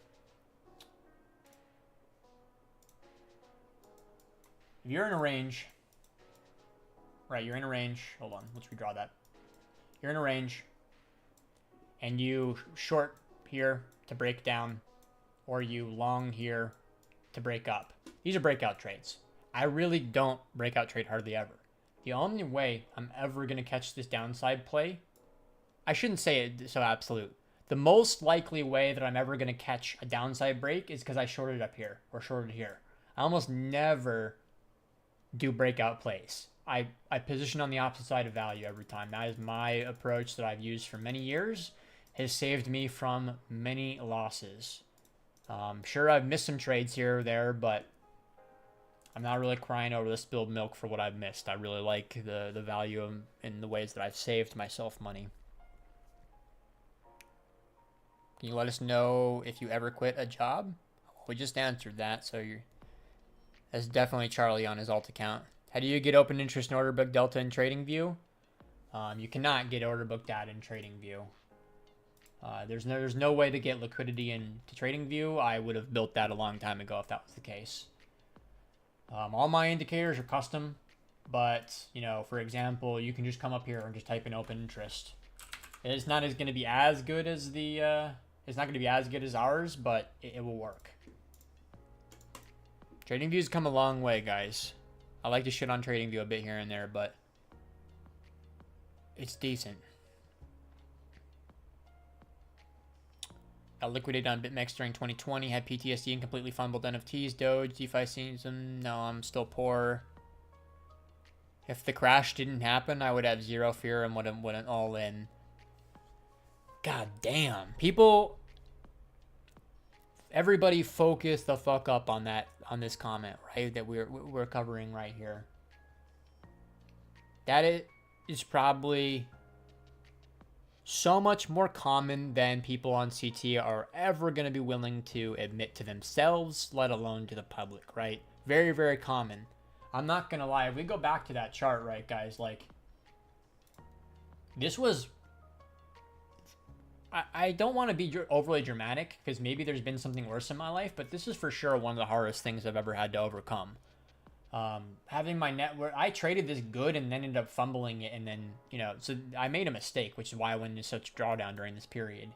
If you're in a range, right, you're in a range. Hold on, let's redraw that. You're in a range and you short here to break down or you long here to break up. These are breakout trades. I really don't breakout trade hardly ever. The only way I'm ever going to catch this downside play, I shouldn't say it so absolute. The most likely way that I'm ever going to catch a downside break is because I shorted up here or shorted here. I almost never do breakout plays. I position on the opposite side of value every time. That is my approach that I've used for many years. Has saved me from many losses. Sure, I've missed some trades here or there, but I'm not really crying over the spilled milk for what I've missed. I really like the value in the ways that I've saved myself money. Can you let us know if you ever quit a job? We just answered that, so that's definitely Charlie on his alt account. How do you get open interest in order book delta in TradingView? You cannot get order book data in TradingView. There's no way to get liquidity into TradingView. I would have built that a long time ago if that was the case. All my indicators are custom, but for example, you can just come up here and just type in open interest. It's not going to be as good as it's not going to be as good as ours, but it will work. TradingView's come a long way, guys. I like to shit on TradingView a bit here and there, but it's decent. Got liquidated on BitMEX during 2020. Had PTSD and completely fumbled NFTs, Doge, DeFi scenes. No, I'm still poor. If the crash didn't happen, I would have zero fear and wouldn't all in. God damn. People, everybody focus the fuck up on this comment, right? That we're covering right here. That is probably so much more common than people on CT are ever going to be willing to admit to themselves, let alone to the public, right? Very, very common. I'm not going to lie. If we go back to that chart, right, guys, like, this was, I don't want to be overly dramatic because maybe there's been something worse in my life, but this is for sure one of the hardest things I've ever had to overcome. Having my network, I traded this good and then ended up fumbling it, and then so I made a mistake, which is why I went into such drawdown during this period.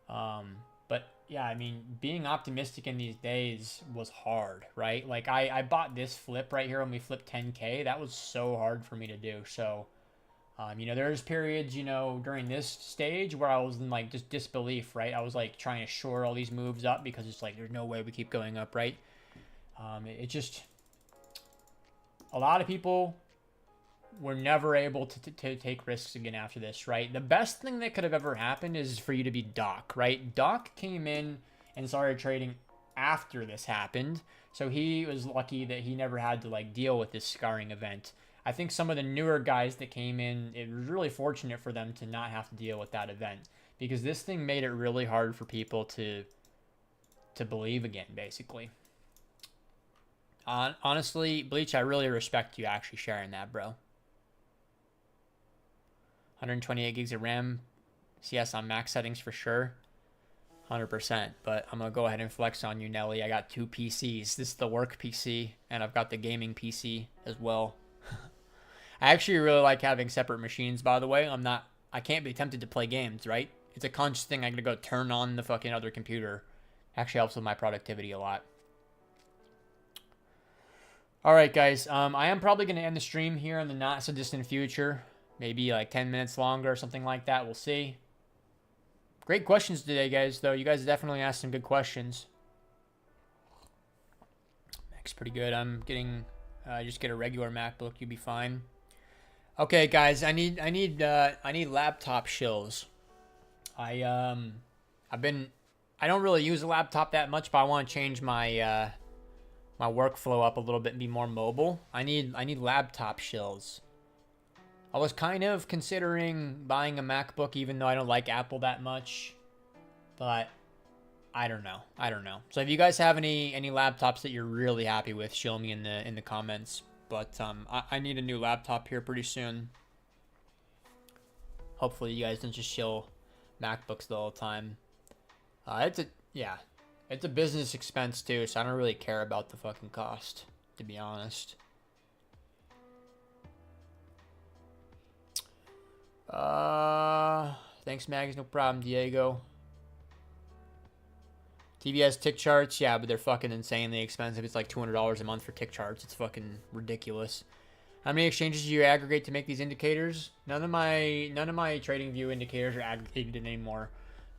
But yeah, I mean, being optimistic in these days was hard, right? Like I bought this flip right here when we flipped 10K. That was so hard for me to do. So there's periods during this stage where I was in like just disbelief, right? I was like trying to shore all these moves up because it's like there's no way we keep going up, right? It just, a lot of people were never able to take risks again after this, right? The best thing that could have ever happened is for you to be Doc, right? Doc came in and started trading after this happened, so he was lucky that he never had to like deal with this scarring event. I think some of the newer guys that came in, it was really fortunate for them to not have to deal with that event, because this thing made it really hard for people to believe again, basically. Honestly, Bleach, I really respect you actually sharing that, bro. 128 gigs of RAM So yes, on max settings for sure. 100%. But I'm going to go ahead and flex on you, Nelly. I got 2 PCs. This is the work PC, and I've got the gaming PC as well. I actually really like having separate machines, by the way. I can't be tempted to play games, right? It's a conscious thing. I gotta go turn on the fucking other computer. Actually helps with my productivity a lot. Alright, guys. I am probably going to end the stream here in the not so distant future. Maybe like 10 minutes longer or something like that. We'll see. Great questions today, guys, though. You guys definitely asked some good questions. Mac's pretty good. I'm getting... just get a regular MacBook. You'll be fine. Okay, guys. I need laptop shills. I don't really use a laptop that much, but I want to change my my workflow up a little bit and be more mobile. I need laptop shills. I was kind of considering buying a MacBook, even though I don't like Apple that much, but I don't know. So if you guys have any laptops that you're really happy with, show me in the comments. But I need a new laptop here pretty soon. Hopefully you guys don't just shill MacBooks the whole time. It's a business expense too, so I don't really care about the fucking cost, to be honest. Thanks, Mags. No problem, Diego. TV has tick charts, yeah, but they're fucking insanely expensive. It's like $200 a month for tick charts. It's fucking ridiculous. How many exchanges do you aggregate to make these indicators? None of my TradingView indicators are aggregated anymore.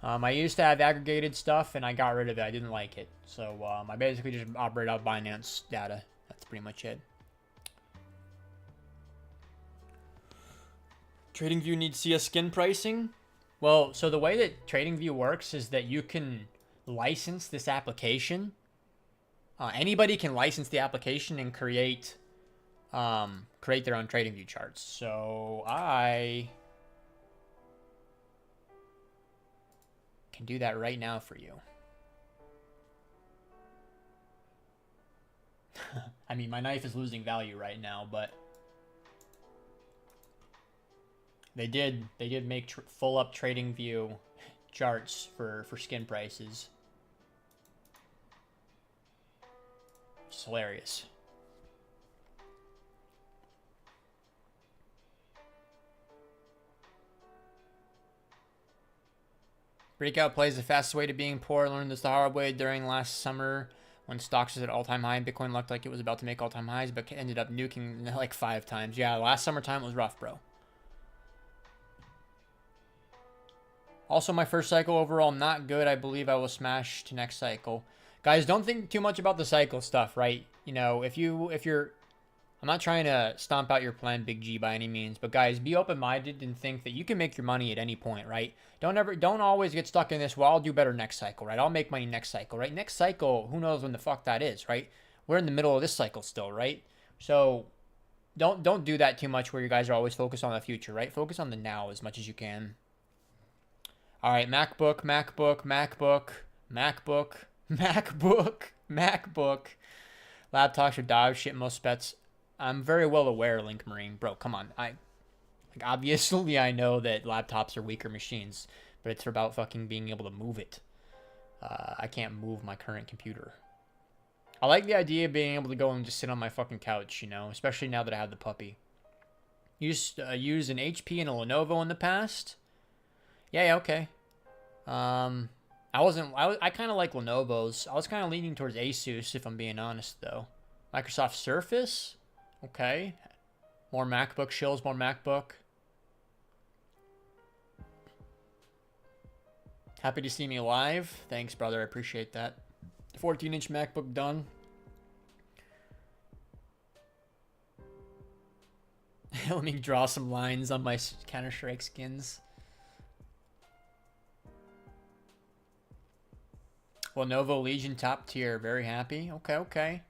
I used to have aggregated stuff, and I got rid of it. I didn't like it. So I basically just operate out Binance data. That's pretty much it. TradingView needs CS skin pricing? Well, so the way that TradingView works is that you can license this application. Anybody can license the application and create their own TradingView charts. So I can do that right now for you. I mean, my knife is losing value right now, but they did make full up TradingView charts for skin prices. It's hilarious. Breakout plays the fastest way to being poor. Learned this the hard way during last summer when stocks was at all-time high and Bitcoin looked like it was about to make all-time highs, but ended up nuking like 5 times. Yeah, last summertime was rough, bro. Also, my first cycle overall not good. I believe I will smash to next cycle. Guys, don't think too much about the cycle stuff, right? You know, if you're I'm not trying to stomp out your plan, Big G, by any means, but guys, be open-minded and think that you can make your money at any point, right? Don't always get stuck in this, well, I'll do better next cycle, right? I'll make money next cycle, right? Next cycle, who knows when the fuck that is, right? We're in the middle of this cycle still, right? So don't do that too much where you guys are always focused on the future, right? Focus on the now as much as you can. All right, MacBook. Laptops are dog shit most bets. I'm very well aware, Link Marine. Bro, come on. Obviously I know that laptops are weaker machines, but it's about fucking being able to move it. I can't move my current computer. I like the idea of being able to go and just sit on my fucking couch, you know, especially now that I have the puppy. Used an HP and a Lenovo in the past. Yeah, okay. I kind of like Lenovo's. I was kind of leaning towards Asus, if I'm being honest, though. Microsoft Surface. Okay. More MacBook shills, more MacBook. Happy to see me live. Thanks, brother. I appreciate that. 14-inch MacBook done. Let me draw some lines on my Counter-Strike skins. Lenovo Legion top tier. Very happy. Okay.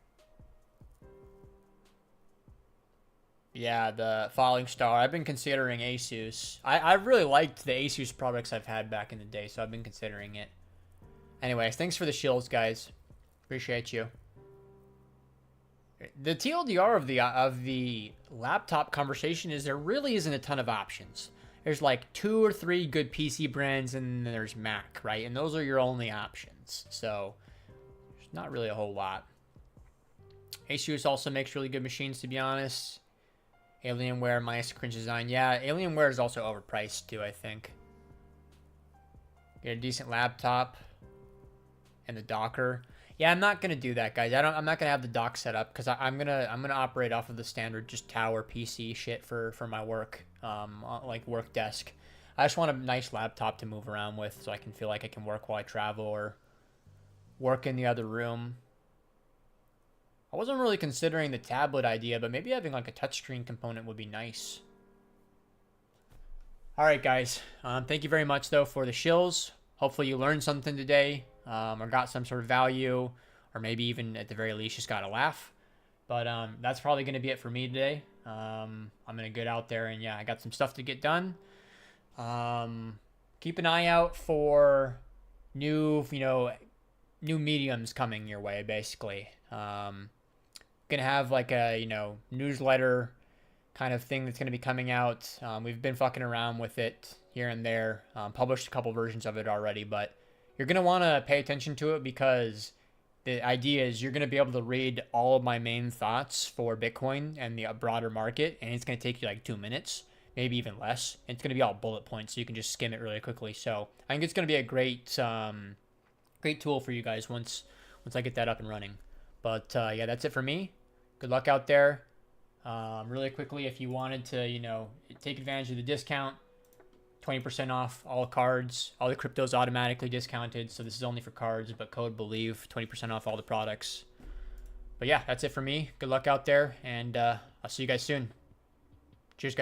Yeah, the Falling Star. I've been considering Asus. I really liked the Asus products I've had back in the day, so I've been considering it. Anyways, thanks for the shills, guys. Appreciate you. The TLDR of the laptop conversation is there really isn't a ton of options. there's like 2 or 3 good PC brands, and then there's Mac, right? And those are your only options. So there's not really a whole lot. Asus also makes really good machines, to be honest. Alienware, minus cringe design. Yeah, Alienware is also overpriced too, I think. Get a decent laptop and the Docker. Yeah, I'm not gonna do that, guys. I'm not gonna have the dock set up because I'm gonna operate off of the standard just tower PC shit for my work, like work desk. I just want a nice laptop to move around with so I can feel like I can work while I travel or work in the other room. I wasn't really considering the tablet idea, but maybe having like a touchscreen component would be nice. All right, guys. Thank you very much, though, for the shills. Hopefully you learned something today, or got some sort of value, or maybe even at the very least just got a laugh. But that's probably going to be it for me today. I'm going to get out there and, yeah, I got some stuff to get done. Keep an eye out for new mediums coming your way, basically. Gonna have like a newsletter kind of thing that's gonna be coming out. We've been fucking around with it here and there. Published a couple versions of it already, but you're gonna want to pay attention to it because the idea is you're gonna be able to read all of my main thoughts for Bitcoin and the broader market, and it's gonna take you like 2 minutes, maybe even less. And it's gonna be all bullet points, so you can just skim it really quickly. So I think it's gonna be a great tool for you guys once I get that up and running. But yeah, that's it for me. Good luck out there. Really quickly, if you wanted to, take advantage of the discount, 20% off all cards. All the crypto's automatically discounted, so this is only for cards, but code BELIEVE, 20% off all the products. But yeah, that's it for me. Good luck out there, and I'll see you guys soon. Cheers, guys.